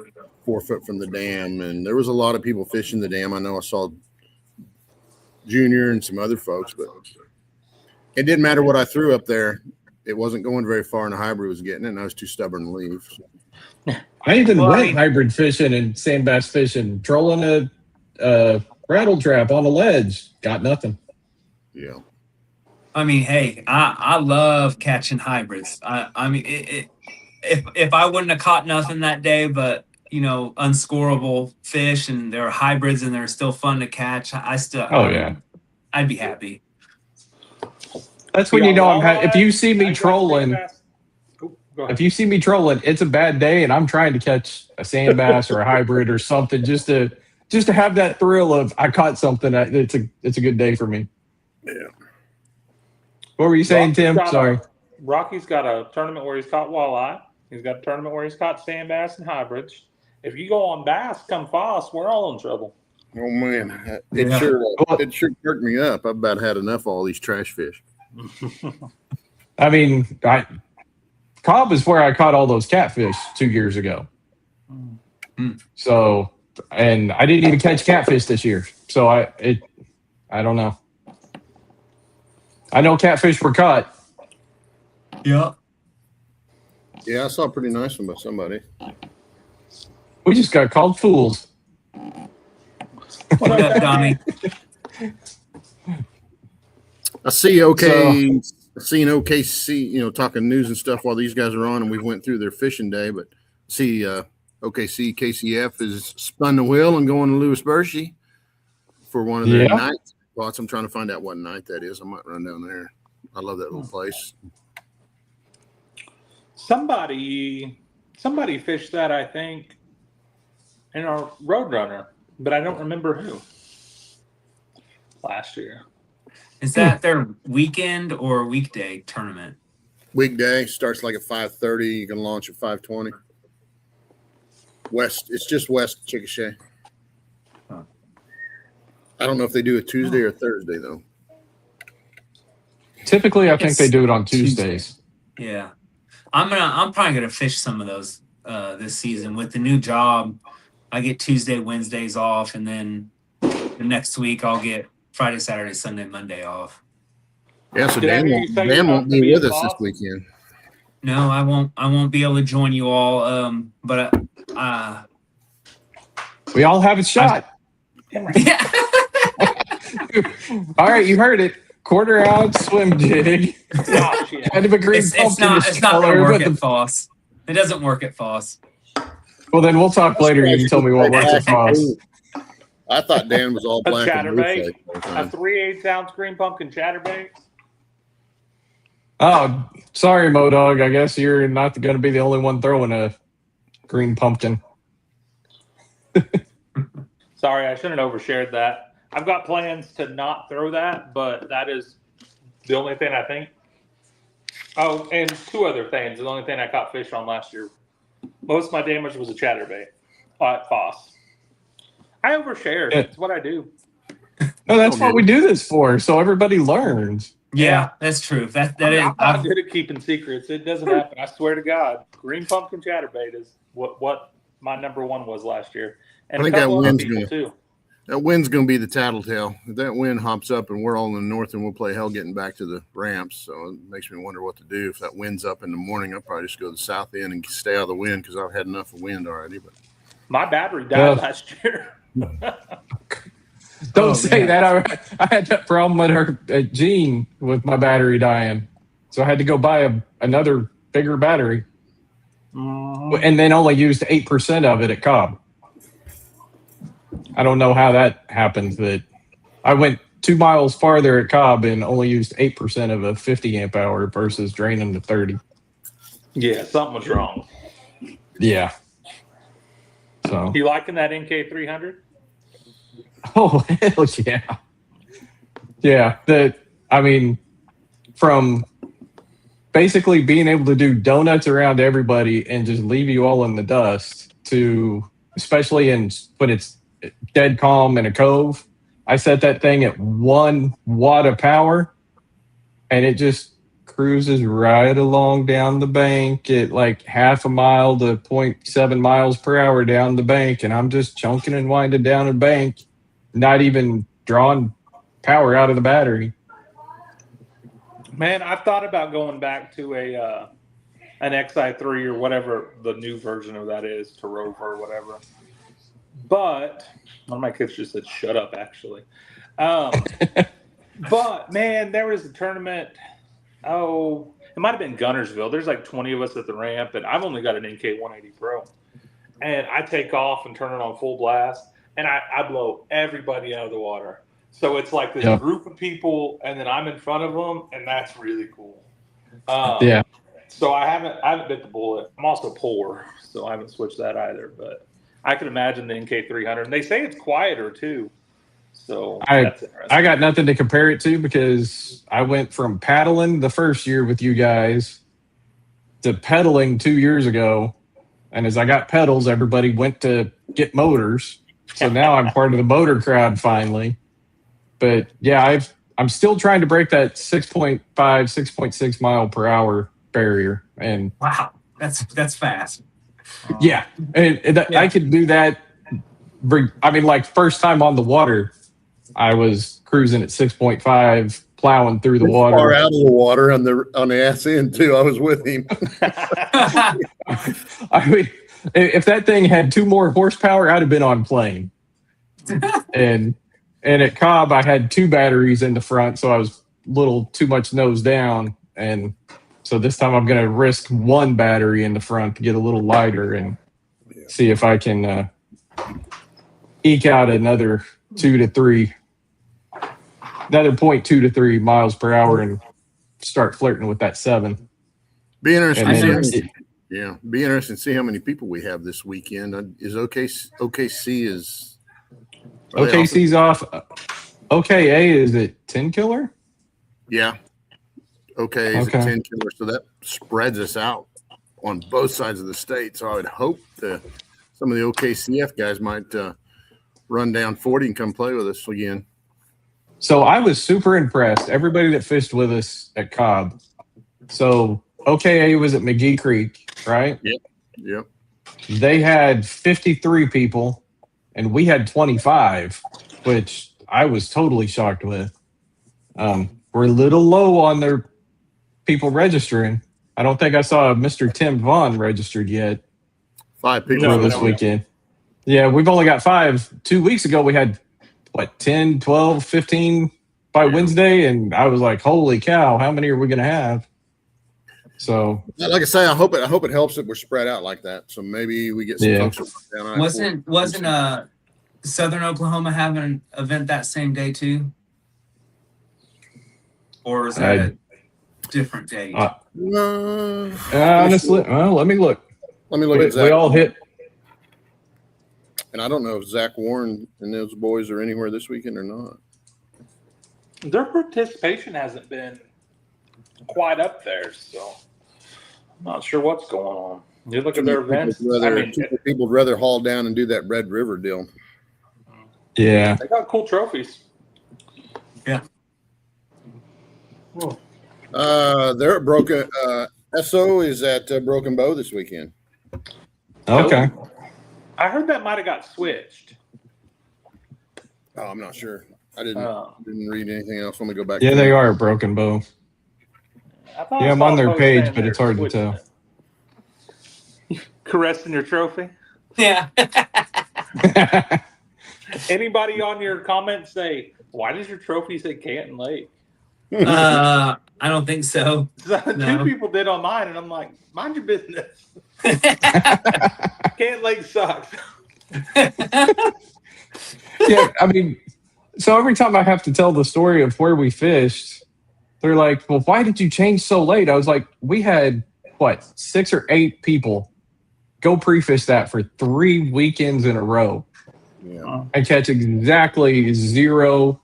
4 foot from the dam. And there was a lot of people fishing the dam. I know I saw Junior and some other folks, but it didn't matter what I threw up there. It wasn't going very far, and the hybrid was getting it, and I was too stubborn to leave. I even went hybrid fishing and sand bass fishing, trolling a rattle trap on a ledge. Got nothing. Yeah. I mean, hey, I love catching hybrids. I mean, if I wouldn't have caught nothing that day, but unscorable fish, and they're hybrids and they're still fun to catch, I'd be happy. That's when you know I'm happy. If you see me trolling, it's a bad day, and I'm trying to catch a sand bass or a hybrid or something just to have that thrill of I caught something. It's a good day for me. Yeah. What were you saying, Tim? Sorry. Rocky's got a tournament where he's caught walleye. He's got a tournament where he's caught sand bass and hybrids. If you go on bass, come Foss, we're all in trouble. Oh man, it sure jerked me up. I've about had enough of all these trash fish. I mean, Cobb is where I caught all those catfish 2 years ago. So, and I didn't even catch catfish this year. So I don't know. I know catfish were caught. Yeah. Yeah, I saw a pretty nice one by somebody. We just got called fools. What up, Donnie? I see seeing OKC, talking news and stuff while these guys are on, and we went through their fishing day, but see OKC KCF is spun the wheel and going to Louis Bershey for one of their night spots. I'm trying to find out what night that is. I might run down there. I love that little place. Somebody Somebody fished that, I think, in our Roadrunner, but I don't remember who last year. Is that their weekend or weekday tournament? Weekday starts like at 5:30. You can launch at 5:20. West, it's just west Chickasha. Huh. I don't know if they do it Tuesday or Thursday though. Typically, I think It's they do it on Tuesdays. Yeah, I'm probably gonna fish some of those this season with the new job. I get Tuesday, Wednesdays off, and then the next week I'll get Friday, Saturday, Sunday, Monday off. Yeah, so Did I Dan hear you say you're won't not be gonna be with at us this Boston? weekend. No, I won't be able to join you all. But We all have a shot. yeah. All right, you heard it. Quarter ounce swim jig. Gosh, yeah. Kind of a green It's pumpkin not gonna color, work but at Foss. It doesn't work at Foss. well, then we'll talk later. You can tell me what works at Foss. I thought Dan was all A black and blue chatterbait, flake all the a time. 3/8 ounce green pumpkin chatterbait. Oh, sorry, Modog. I guess you're not going to be the only one throwing a green pumpkin. Sorry, I shouldn't have overshared that. I've got plans to not throw that, but that is the only thing I think. Oh, and two other things. The only thing I caught fish on last year. Most of my damage was a chatterbait at Foss. I overshare. Yeah. It's what I do. No, that's Okay. what we do this for, so everybody learns. Yeah, that's true. That is. I'm not good at keeping secrets. It doesn't happen. I swear to God. Green pumpkin chatterbait is what my number one was last year. And I think a couple that other wind's people gonna- too. That wind's going to be the tattletale. If that wind hops up and we're all in the north and we'll play hell getting back to the ramps. So it makes me wonder what to do. If that wind's up in the morning, I'll probably just go to the south end and stay out of the wind because I've had enough of wind already. But My battery died Yeah. last year. Don't Oh, say man. that. I had that problem at Gene with my battery dying, so I had to go buy another bigger battery, and then only used 8% of it at Cobb. I don't know how that happened. That I went 2 miles farther at Cobb and only used 8% of a 50 amp hour versus draining the 30. Yeah, something was wrong. Yeah. So. You liking that NK300? Oh hell yeah. Yeah. I mean, from basically being able to do donuts around everybody and just leave you all in the dust to, especially when it's dead calm in a cove. I set that thing at 1 watt of power and it just cruises right along down the bank at like half a mile to 0.7 miles per hour down the bank. And I'm just chunking and winding down a bank, not even drawing power out of the battery. Man, I've thought about going back to an XI3 or whatever the new version of that is, to Rover or whatever. But one of my kids just said, "Shut up!" Actually, but man, there was a tournament. Oh, it might have been Gunnersville. There's like 20 of us at the ramp, and I've only got an NK 180 Pro. And I take off and turn it on full blast, and I blow everybody out of the water. So it's like this Yeah. group of people, and then I'm in front of them, and that's really cool. Yeah. So I haven't bit the bullet. I'm also poor, so I haven't switched that either. But I can imagine the NK300, and they say it's quieter too. So that's interesting. I got nothing to compare it to because I went from paddling the first year with you guys to pedaling 2 years ago. And as I got pedals, everybody went to get motors. So now I'm part of the motor crowd finally. But yeah, I'm still trying to break that 6.5, 6.6 mile per hour barrier. And Wow, that's fast. yeah, I could do that. I mean, like first time on the water, I was cruising at 6.5, plowing through the water. far out of the water on the ass end too. I was with him. I mean, if that thing had 2 more horsepower, I'd have been on plane. and at Cobb, I had 2 batteries in the front, so I was a little too much nose down. And so this time I'm going to risk 1 battery in the front to get a little lighter and see if I can eke out another 2 to 3, another 0.2 to 3 miles per hour and start flirting with that 7. Be interesting. And I then, noticed- Yeah, be interesting to see how many people we have this weekend. Is OKC is are they OKC's off. OKA is it 10 killer? Yeah. Okay, is Okay. it 10 killer? So that spreads us out on both sides of the state. So I would hope that some of the OKCF guys might run down 40 and come play with us again. So I was super impressed. Everybody that fished with us at Cobb. So OKA was at McGee Creek, right? Yep. They had 53 people, and we had 25, which I was totally shocked with. We're a little low on their people registering. I don't think I saw Mr. Tim Vaughn registered yet 5 people for this weekend. Yeah, we've only got 5. 2 weeks ago, we had, 10, 12, 15 by Wednesday, and I was like, holy cow, how many are we going to have? So, like I say, I hope it helps that we're spread out like that. So maybe we get some folks down on Wasn't Southern Oklahoma having an event that same day too? Or is that a different date? Honestly, well, let me look. Let me look at Zach. We all hit. And I don't know if Zach Warren and those boys are anywhere this weekend or not. Their participation hasn't been quite up there, so I'm not sure what's going on. You look at their events. People would rather haul down and do that Red River deal. Yeah. They got cool trophies. Yeah. They're at Broken. SO is at Broken Bow this weekend. Okay. I heard that might have got switched. Oh, I'm not sure. I didn't read anything else. Let me go back. Yeah, they are at Broken Bow. Yeah, I'm on their page, but it's hard to tell. Caressing your trophy? Yeah. Anybody on your comments say, why does your trophy say Canton Lake? I don't think so. No. 2 people did on mine, and I'm like, mind your business. Canton Lake sucks. Yeah, I mean, so every time I have to tell the story of where we fished, they're like, well, why did you change so late? I was like, we had, 6 or 8 people go pre-fish that for 3 weekends in a row and catch exactly 0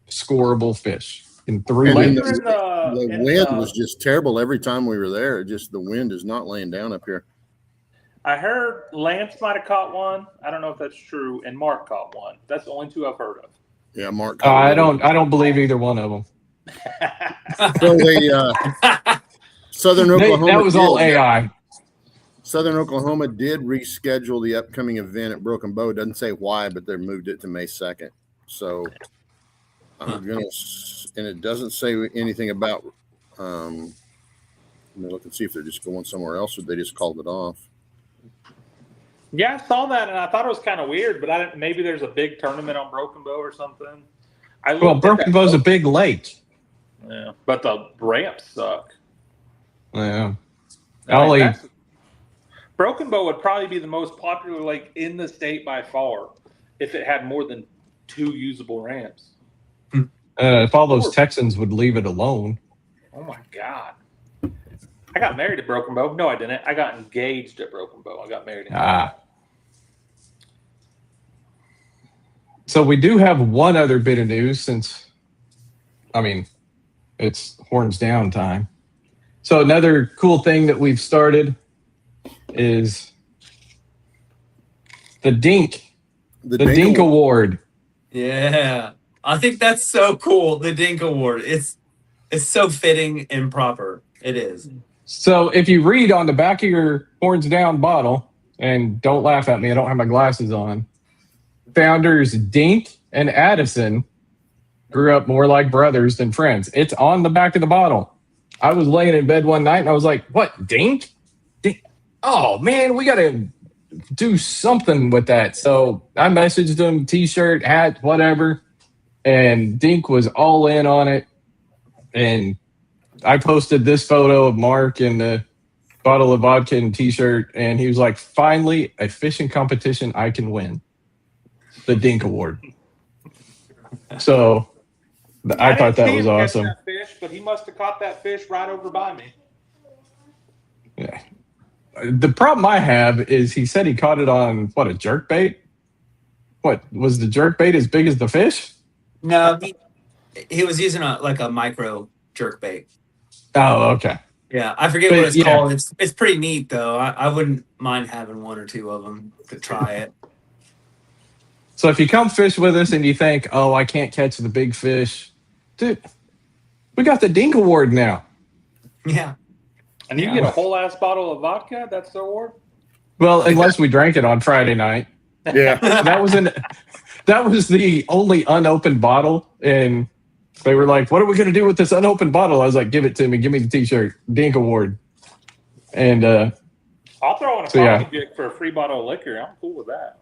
scoreable fish in 3 weeks. The wind was just terrible every time we were there. The wind is not laying down up here. I heard Lance might have caught one. I don't know if that's true. And Mark caught one. That's the only 2 I've heard of. Yeah, Mark. I don't believe either one of them. So they Southern Oklahoma. That was all AI. Southern Oklahoma did reschedule the upcoming event at Broken Bow. It doesn't say why, but they moved it to May 2nd. So I'm gonna, and it doesn't say anything about. Let me look and see if they're just going somewhere else or they just called it off. Yeah, I saw that and I thought it was kind of weird, but maybe there's a big tournament on Broken Bow or something. Well, Broken Bow's a big lake. Yeah, but the ramps suck. Yeah. Broken Bow would probably be the most popular lake in the state by far if it had more than 2 usable ramps. If all those Texans would leave it alone. Oh, my God. I got married at Broken Bow. No, I didn't. I got engaged at Broken Bow. I got married. So we do have one other bit of news since, it's horns down time. So another cool thing that we've started is the Dink. The Dink Award. Yeah. I think that's so cool. The Dink Award. It's so fitting and proper. It is. So if you read on the back of your horns down bottle, and don't laugh at me, I don't have my glasses on. Founders Dink and Addison grew up more like brothers than friends. It's on the back of the bottle. I was laying in bed one night and I was like, what, Dink? Oh, man, we got to do something with that. So I messaged them, t-shirt, hat, whatever. And Dink was all in on it. And I posted this photo of Mark in the bottle of vodka and t-shirt. And he was like, finally, a fishing competition I can win. The Dink Award. So I thought that was awesome. That fish, but he must have caught that fish right over by me. Yeah. the problem I have is he said he caught it on what, a jerk bait? What was the jerk bait as big as the fish? No, he was using a micro jerk bait. Oh, okay. Yeah, I forget But, what it's yeah. called. It's pretty neat though. I wouldn't mind having one or two of them to try it. So if you come fish with us and you think, oh, I can't catch the big fish, dude, we got the Dink Award now. Yeah. And you get a whole ass bottle of vodka. That's the award. Well, unless we drank it on Friday night. Yeah. That was the only unopened bottle, and they were like, "What are we going to do with this unopened bottle?" I was like, "Give it to me. Give me the T-shirt, Dink Award." And I'll throw in a coffee jig for a free bottle of liquor. I'm cool with that.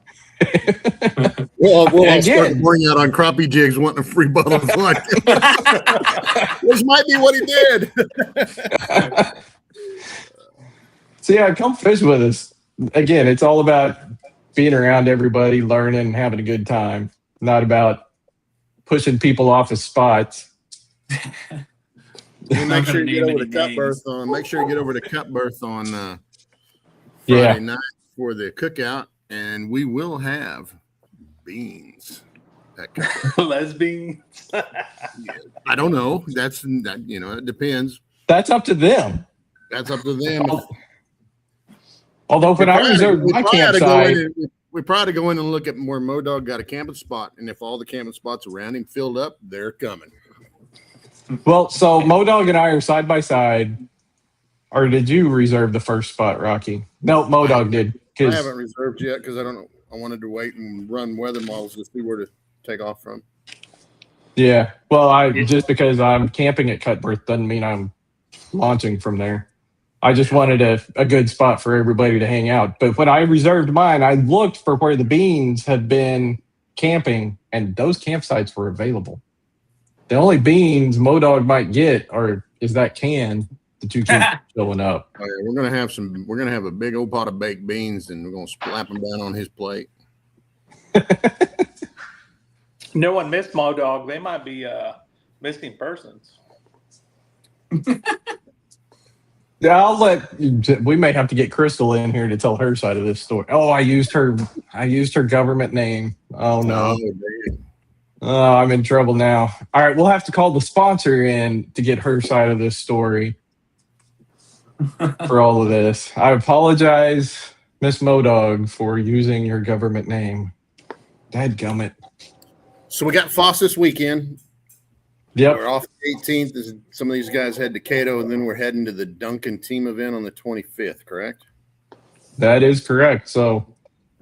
Well, I'll start Again. pouring out on crappie jigs wanting a free bottle of vodka. Which might be what he did. So yeah, come fish with us. Again, it's all about being around everybody, learning, having a good time. Not about pushing people off of spots. Make sure you get over to names. Cutbirth on. Make sure you get over to Cutbirth on Yeah. Friday night for the cookout, and we will have beans. At Cutbirth. Lesbian. I don't know. It depends. That's up to them. That's up to them. Although when I reserved my campsite, we probably go in and look at where MoDog got a camping spot, and if all the camping spots around him filled up, they're coming. well, so MoDog and I are side by side. Or did you reserve the first spot, Rocky? No, MoDog did. I haven't reserved yet because I don't know. I wanted to wait and run weather models to see where to take off from. Yeah. Well, just because I'm camping at Cutbirth doesn't mean I'm launching from there. I just wanted a good spot for everybody to hang out. But when I reserved mine, I looked for where the beans had been camping, and those campsites were available. The only beans MoDog might get is that can that you keep filling up. Oh, yeah, we're gonna have a big old pot of baked beans, and we're gonna slap them down on his plate. No one missed MoDog. They might be missing persons. Yeah, we may have to get Crystal in here to tell her side of this story. Oh, I used her government name. Oh no. Oh, I'm in trouble now. All right, we'll have to call the sponsor in to get her side of this story for all of this. I apologize, Miss MoDog, for using your government name. Dadgummit. So we got Foss this weekend. Yep. We're off the 18th. Some of these guys head to Cato, and then we're heading to the Duncan team event on the 25th, correct? That is correct. So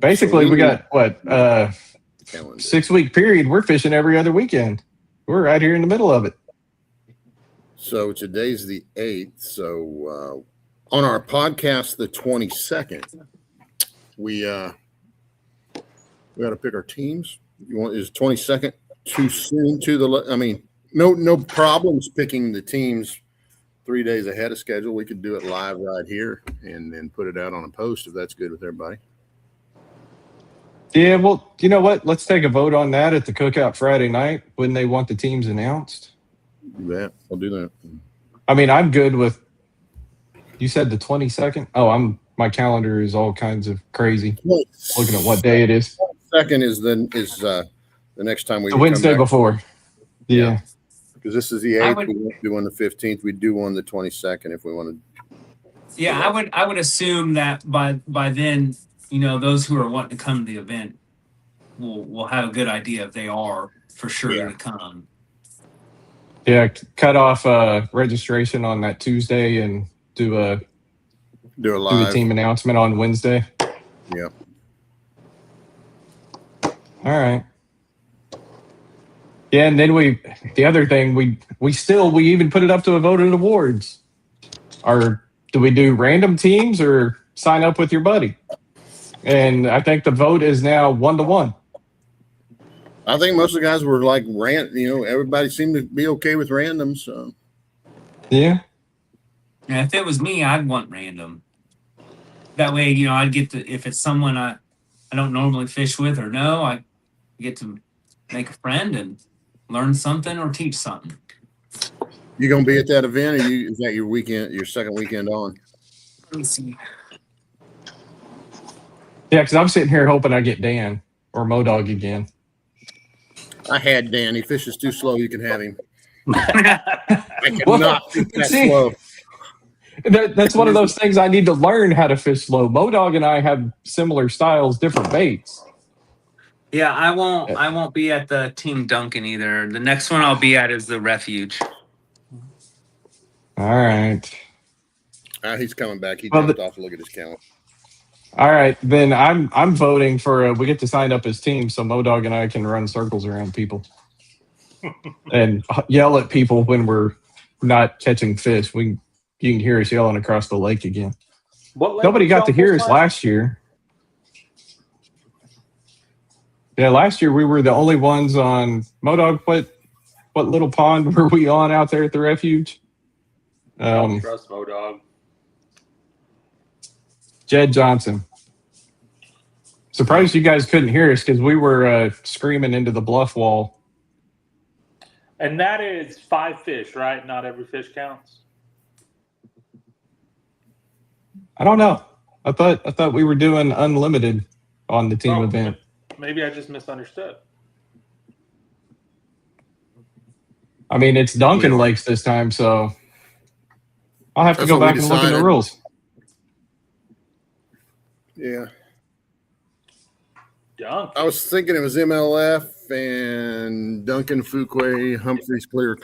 basically, we got 6-week period. We're fishing every other weekend. We're right here in the middle of it. So today's the 8th. So on our podcast, the 22nd, we got to pick our teams. Is 22nd too soon no problems picking the teams 3 days ahead of schedule. We could do it live right here and then put it out on a post if that's good with everybody. Yeah, well, you know what? Let's take a vote on that at the cookout Friday night when they want the teams announced. Yeah, I'll do that. I mean, I'm good with. You said the 22nd. Oh, my calendar is all kinds of crazy. Looking at what day it is. 22nd is the next time we. The Wednesday before. Yeah. Because this is the 8th. We won't do on the 15th. We do on the 22nd if we want to. Yeah, I would assume that by then, those who are wanting to come to the event will have a good idea if they are for sure to come. Yeah, cut off registration on that Tuesday and do a live team announcement on Wednesday. Yeah. All right. Yeah, and then the other thing we even put it up to a vote at awards. Do we do random teams or sign up with your buddy? And I think the vote is now 1-1. I think most of the guys were like everybody seemed to be okay with random. So yeah. And if it was me, I'd want random. That way, I'd get to, if it's someone I don't normally fish with or know, I get to make a friend and learn something or teach something. You gonna be at that event, or is that your weekend, your second weekend on? Let me see. Yeah, because I'm sitting here hoping I get Dan or Modog again. I had Dan. He fishes too slow. You can have him. I I cannot fish that see, slow. That's one of those things I need to learn how to fish slow. Modog and I have similar styles, different baits. Yeah, I won't be at the Team Duncan either. The next one I'll be at is the Refuge. All right. He's coming back. He Well, jumped off to look at his calendar. All right, then I'm voting for we get to sign up as teams so Modog and I can run circles around people and yell at people when we're not catching fish. You can hear us yelling across the lake again. Nobody got to hear us last year. Yeah, last year we were the only ones on Modog. What little pond were we on out there at the refuge? I don't trust Modog. Jed Johnson. Surprised you guys couldn't hear us because we were screaming into the bluff wall. And that is 5 fish, right? Not every fish counts. I don't know. I thought we were doing unlimited on the team event. Maybe I just misunderstood. I mean, it's Duncan Lakes this time, so I'll have to go back and look at the rules. Yeah. Duncan. I was thinking it was MLF and Duncan, Fuquay, Humphreys, Clear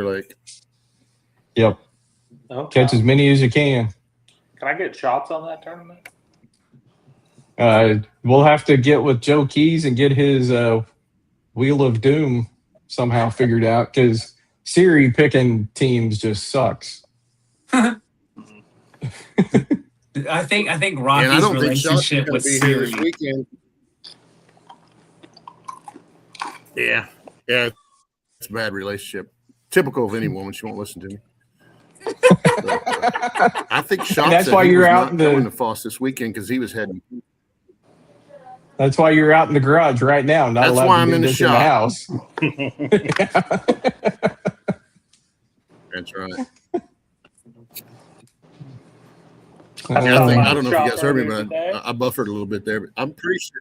Lake. Yep. Okay. Catch as many as you can. Can I get shots on that tournament? We'll have to get with Joe Keys and get his Wheel of Doom somehow figured out because Siri picking teams just sucks. I think Rocky's relationship with Siri. This weekend. Yeah, it's a bad relationship. Typical of any woman. She won't listen to me. I think Sean that's why you're out in the Foss this weekend because he was heading. That's why you're out in the garage right now, not allowed to do this in the house. That's right. I don't know if you guys heard me, but I buffered a little bit there. But I'm pretty sure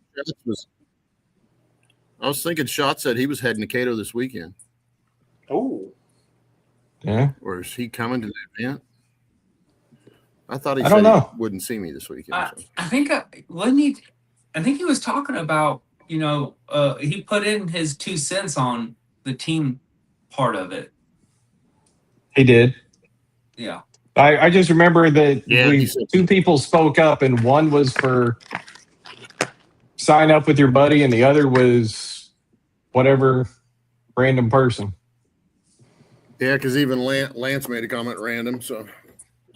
I was thinking Shot said he was heading to Cato this weekend. Oh. Yeah. Or is he coming to the event? I thought he he wouldn't see me this weekend. I think he was talking about, he put in his 2 cents on the team part of it. He did. Yeah. I just remember that 2 people spoke up, and one was for sign up with your buddy, and the other was whatever random person. Yeah, because even Lance made a comment random, so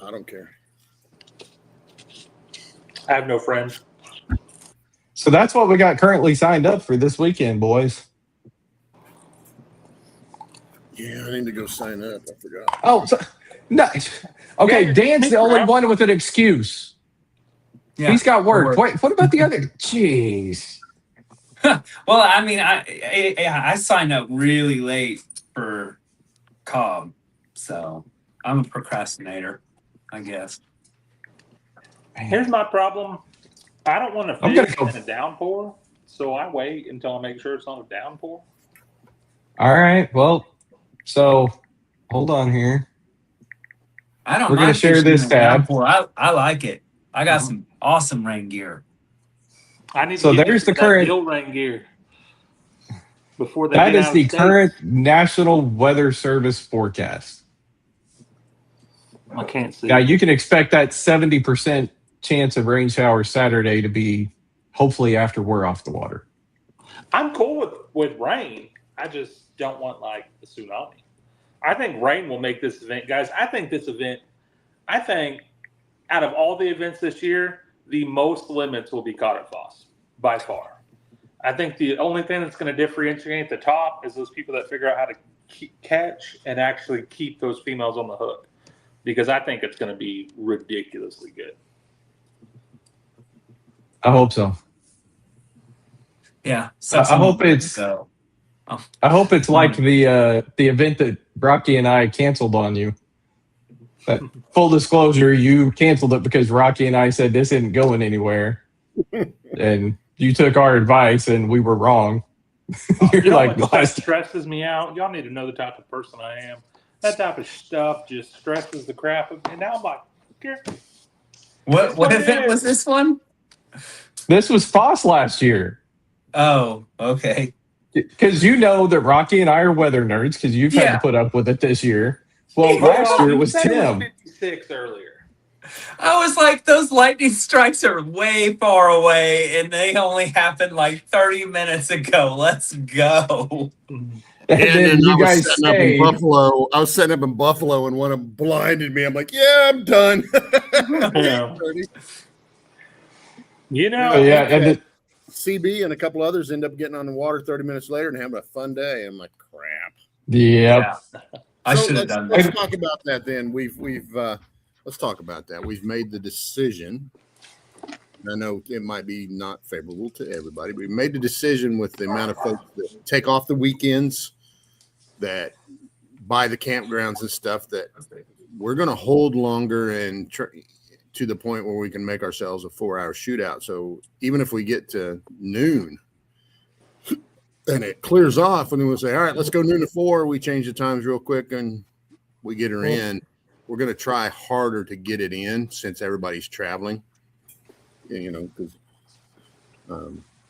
I don't care. I have no friends. So that's what we got currently signed up for this weekend, boys. Yeah, I need to go sign up. I forgot. Oh, nice. Okay, yeah, Dan's the only one with an excuse. Yeah, he's got work. What about the other? Jeez. Well, I mean, I signed up really late for Cobb, so I'm a procrastinator, I guess. Here's my problem. I don't want to fish in a downpour, so I wait until I make sure it's not a downpour. All right. Well, so hold on here. I don't. We're going to share this tab. I like it. I got some awesome rain gear. I need so to there's the current rain gear. Before that is the current National Weather Service forecast. I can't see. Yeah, you can expect that 70% chance of rain showers Saturday to be hopefully after we're off the water. I'm cool with rain. I just don't want like the tsunami. I think rain will make this event, guys. I think out of all the events this year, the most limits will be caught at Foss by far. I think the only thing that's going to differentiate the top is those people that figure out how to catch and actually keep those females on the hook, because I think it's going to be ridiculously good. I hope so. Yeah, I hope it's. I hope it's like the event that Rocky and I canceled on you. But full disclosure, you canceled it because Rocky and I said this isn't going anywhere. And you took our advice, and we were wrong. You're You know like, what stuff stresses me out? Y'all need to know the type of person I am. That type of stuff just stresses the crap out of me. And now I'm like, okay, What event was this one? this was Foss last year. Oh, okay. Because you know that Rocky and I are weather nerds because you've had to put up with it this year. Well, last year it was said Tim. It was 56 earlier. I was like, those lightning strikes are way far away, and they only happened like 30 minutes ago. Let's go. And then then you guys setting up in stayed. Buffalo. I was setting up in Buffalo, and one of them blinded me. I'm like, yeah, I'm done. Yeah. You know, Yeah, and CB and a couple others end up getting on the water 30 minutes later and having a fun day. I'm like, crap. yeah. I So should have done Let's that. talk about that then. Let's talk about that. We've made the decision. I know it might be not favorable to everybody, but we made the decision with the amount of folks that take off the weekends, that buy the campgrounds and stuff, that we're going to hold longer and to the point where we can make ourselves a 4-hour shootout. So even if we get to noon and it clears off, and then we'll say, all right, let's go noon to 4. We change the times real quick and we get her in. We're going to try harder to get it in since everybody's traveling, because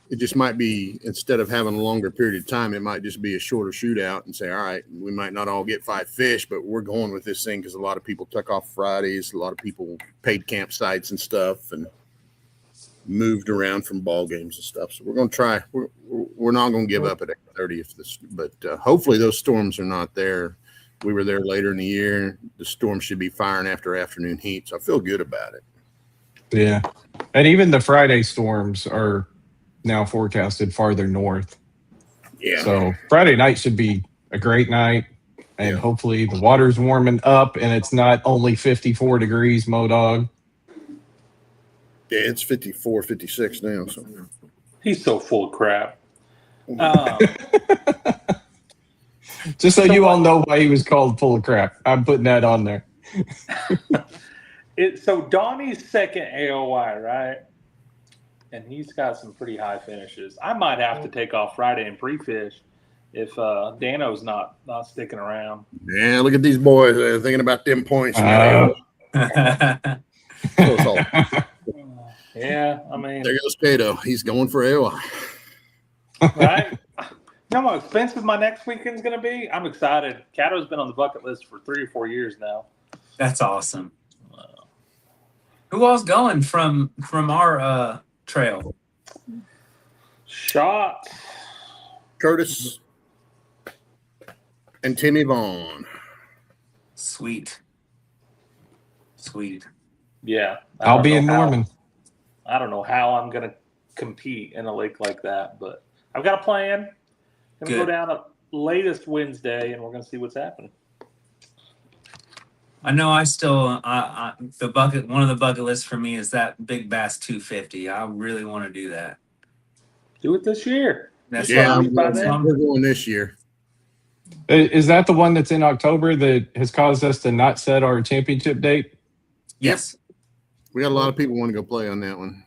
it just might be, instead of having a longer period of time, it might just be a shorter shootout and say, all right, we might not all get 5 fish, but we're going with this thing because a lot of people took off Fridays. A lot of people paid campsites and stuff and moved around from ball games and stuff. So we're going to try. We're not going to give up at 8:30 but hopefully those storms are not there. We were there later in the year. The storm should be firing after afternoon heat, so I feel good about it. Yeah. And even the Friday storms are now forecasted farther north. Yeah. So Friday night should be a great night. And hopefully the water's warming up and it's not only 54 degrees, Modog. Yeah, it's 54, 56 now. So. he's so full of crap. Just so you all know why he was called full of crap. I'm putting that on there. So Donnie's second AOY, right? And he's got some pretty high finishes. I might have to take off Friday and pre-fish if Dano's not sticking around. Yeah, look at these boys. They're thinking about them points. Yeah, I mean, there goes Cato. He's going for AOI. Right? You know how expensive my next weekend's going to be? I'm excited. Cato's been on the bucket list for 3 or 4 years now. that's awesome. Who all's going from our trail? Shot. Curtis and Timmy Vaughn. Sweet. Yeah. I'll be in Norman. I don't know how I'm going to compete in a lake like that, but I've got a plan. Going to go down latest Wednesday, and we're going to see what's happening. I know I still one of the bucket lists for me is that Big Bass 250. I really want to do that. Do it this year. That's We're going this year. Is that the one that's in October that has caused us to not set our championship date? Yes. We got a lot of people want to go play on that one.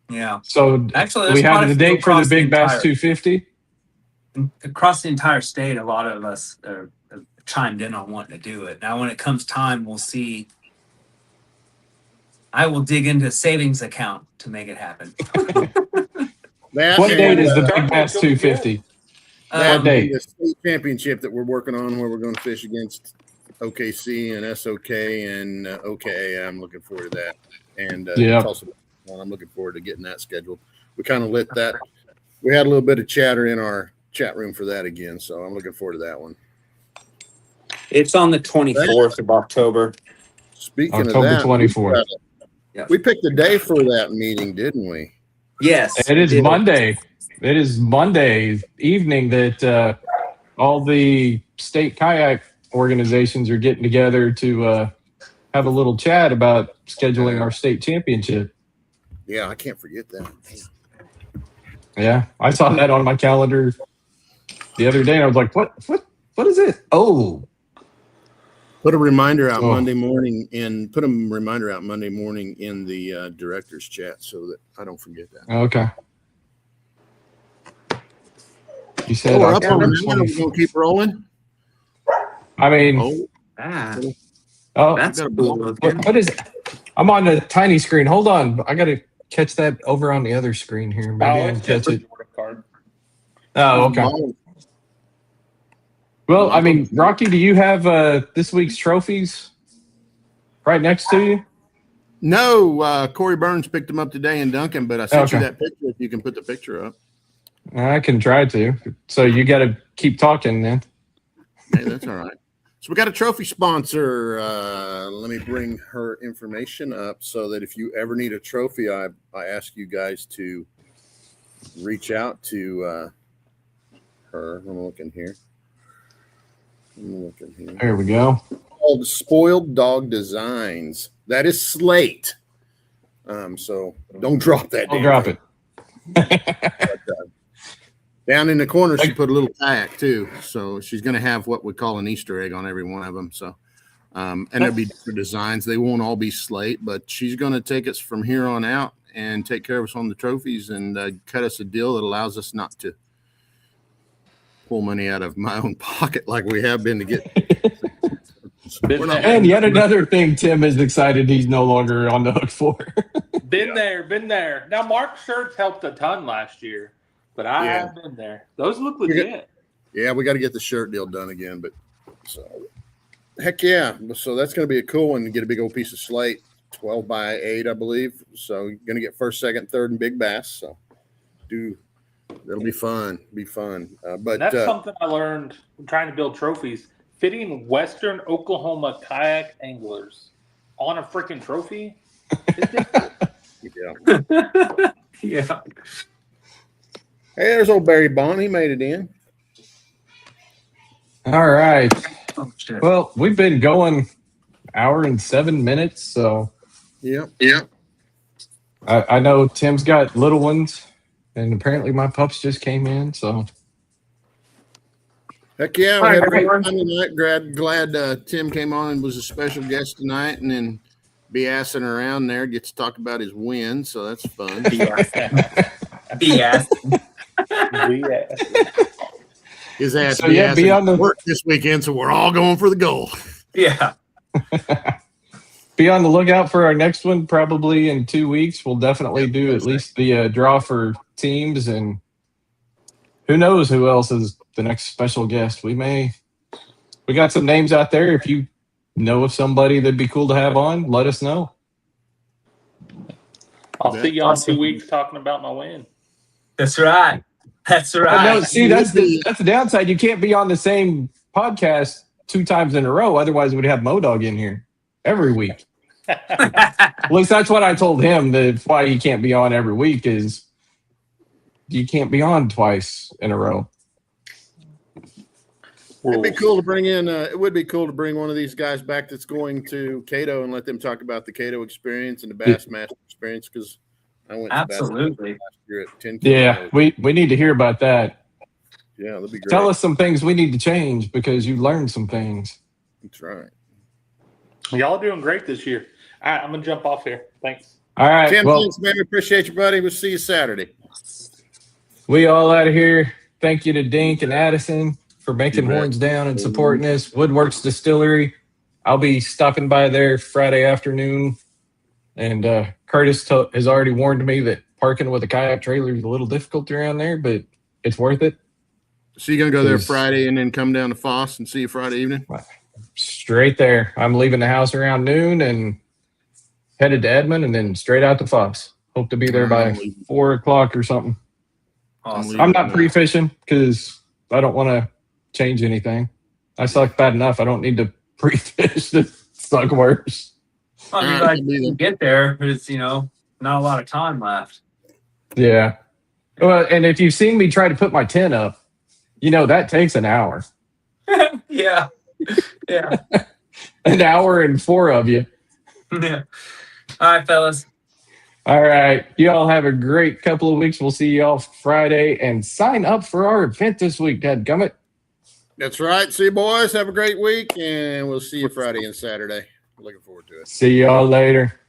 Yeah. So actually, we have the date for the Big Bass 250. Across the entire state, a lot of us are chimed in on wanting to do it. Now, when it comes time, we'll see. I will dig into a savings account to make it happen. What date is the Big Bass 250? What date? The state championship that we're working on, where we're going to fish against OKC and SOK and OKA. I'm looking forward to that. And Tulsa, I'm looking forward to getting that scheduled. We kind of lit that. We had a little bit of chatter in our chat room for that again, so I'm looking forward to that one. It's on the 24th of October. Speaking October of that, 24th. We picked a day for that meeting, didn't we? Yes. It is Monday. It is Monday evening that all the state kayak organizations are getting together to have a little chat about scheduling our state championship. Yeah, I can't forget that. Yeah, I saw that on my calendar the other day, and I was like, "What is it?" Oh, Put a reminder out Oh. Monday morning in the director's chat so that I don't forget that. Okay. You said We're up on October the night. We're 24th. gonna keep rolling. I mean, Oh, That's got a cool ball. looking. what is it? I'm on the tiny screen. Hold on. I got to catch that over on the other screen here. Maybe I can it's catch just a it. Jordan card. Oh, okay. Ball. Well, I mean, Rocky, do you have this week's trophies right next to you? No, Corey Burns picked him up today in Duncan, but I sent you Okay. that picture. If you can put the picture up. I can try to. So you got to keep talking then. Hey, that's all right. So we got a trophy sponsor. Let me bring her information up so that if you ever need a trophy, I ask you guys to reach out to her. I'm looking here. There we go. Called Spoiled Dog Designs. That is Slate. So don't drop that. Don't drop it. Down in the corner, she put a little tag too. So she's going to have what we call an Easter egg on every one of them. So, and there'll be different designs. They won't all be Slate, but she's going to take us from here on out and take care of us on the trophies and cut us a deal that allows us not to pull money out of my own pocket like we have been to get. We're not- And yet another thing Tim is excited he's no longer on the hook for. Been there. Now, Mark's shirts helped a ton last year, but I have been there. Those look legit. Yeah, we got to get the shirt deal done again, but so heck yeah. So that's going to be a cool one to get a big old piece of slate, 12 by 8, I believe. So you're going to get first, second, third, and big bass. So that'll be fun. But that's something I learned trying to build trophies. Fitting Western Oklahoma kayak anglers on a freaking trophy is difficult. yeah. Yeah. Hey, there's old Barry Bond. He made it in. All right. Oh, shit. Well, we've been going hour and 7 minutes, so Yeah. I know Tim's got little ones, and apparently my pups just came in, so Heck yeah. Hi, We had a great everyone. time tonight. Glad Tim came on and was a special guest tonight, and then BSing around there, gets to talk about his win, so that's fun. BS. His ass So, yeah, be on the- work this weekend, so we're all going for the goal. Yeah. be on the lookout for our next one probably in 2 weeks. We'll definitely do at least the draw for teams, and who knows who else is the next special guest. We got some names out there. If you know of somebody that'd be cool to have on, let us know. I'll see you in 2 weeks talking about my win. That's right. That's But right. no, see, that's the downside. You can't be on the same podcast 2 times in a row. Otherwise, we'd have Modog in here every week. At least that's what I told him. That's why he can't be on every week is you can't be on twice in a row. It'd be cool to bring in. It would be cool to bring one of these guys back that's going to Cato and let them talk about the Cato experience and the Bassmaster experience because I went to Absolutely. Bassmaster last year at 10. Yeah, we need to hear about that. Yeah, that'd be great. Tell us some things we need to change because you learned some things. That's right. Y'all are doing great this year. All right, I'm going to jump off here. Thanks. All right. Tim, Well, thanks, man. We appreciate you, buddy. We'll see you Saturday. we all out of here. Thank you to Dink and Addison for making You bet. horns down and supporting us. Woodworks Distillery. I'll be stopping by there Friday afternoon. And Curtis has already warned me that parking with a kayak trailer is a little difficult around there, but it's worth it. So you're going to go there Please. Friday and then come down to Foss and see you Friday evening? Straight there. I'm leaving the house around noon and headed to Edmond and then straight out to Foss. Hope to be there by 4 o'clock or something. Awesome. I'm not pre-fishing because I don't want to change anything. I suck bad enough. I don't need to pre-fish to suck worse. I mean, All like, right, you get there, there's, not a lot of time left. Yeah. Well, and if you've seen me try to put my tent up, that takes an hour. Yeah. Yeah. An hour and 4 of you. Yeah. All right, fellas. All right. You all have a great couple of weeks. We'll see you all Friday and sign up for our event this week, dadgummit. That's right. See you, boys. Have a great week, and we'll see you Friday and Saturday. Looking forward to it. See y'all later.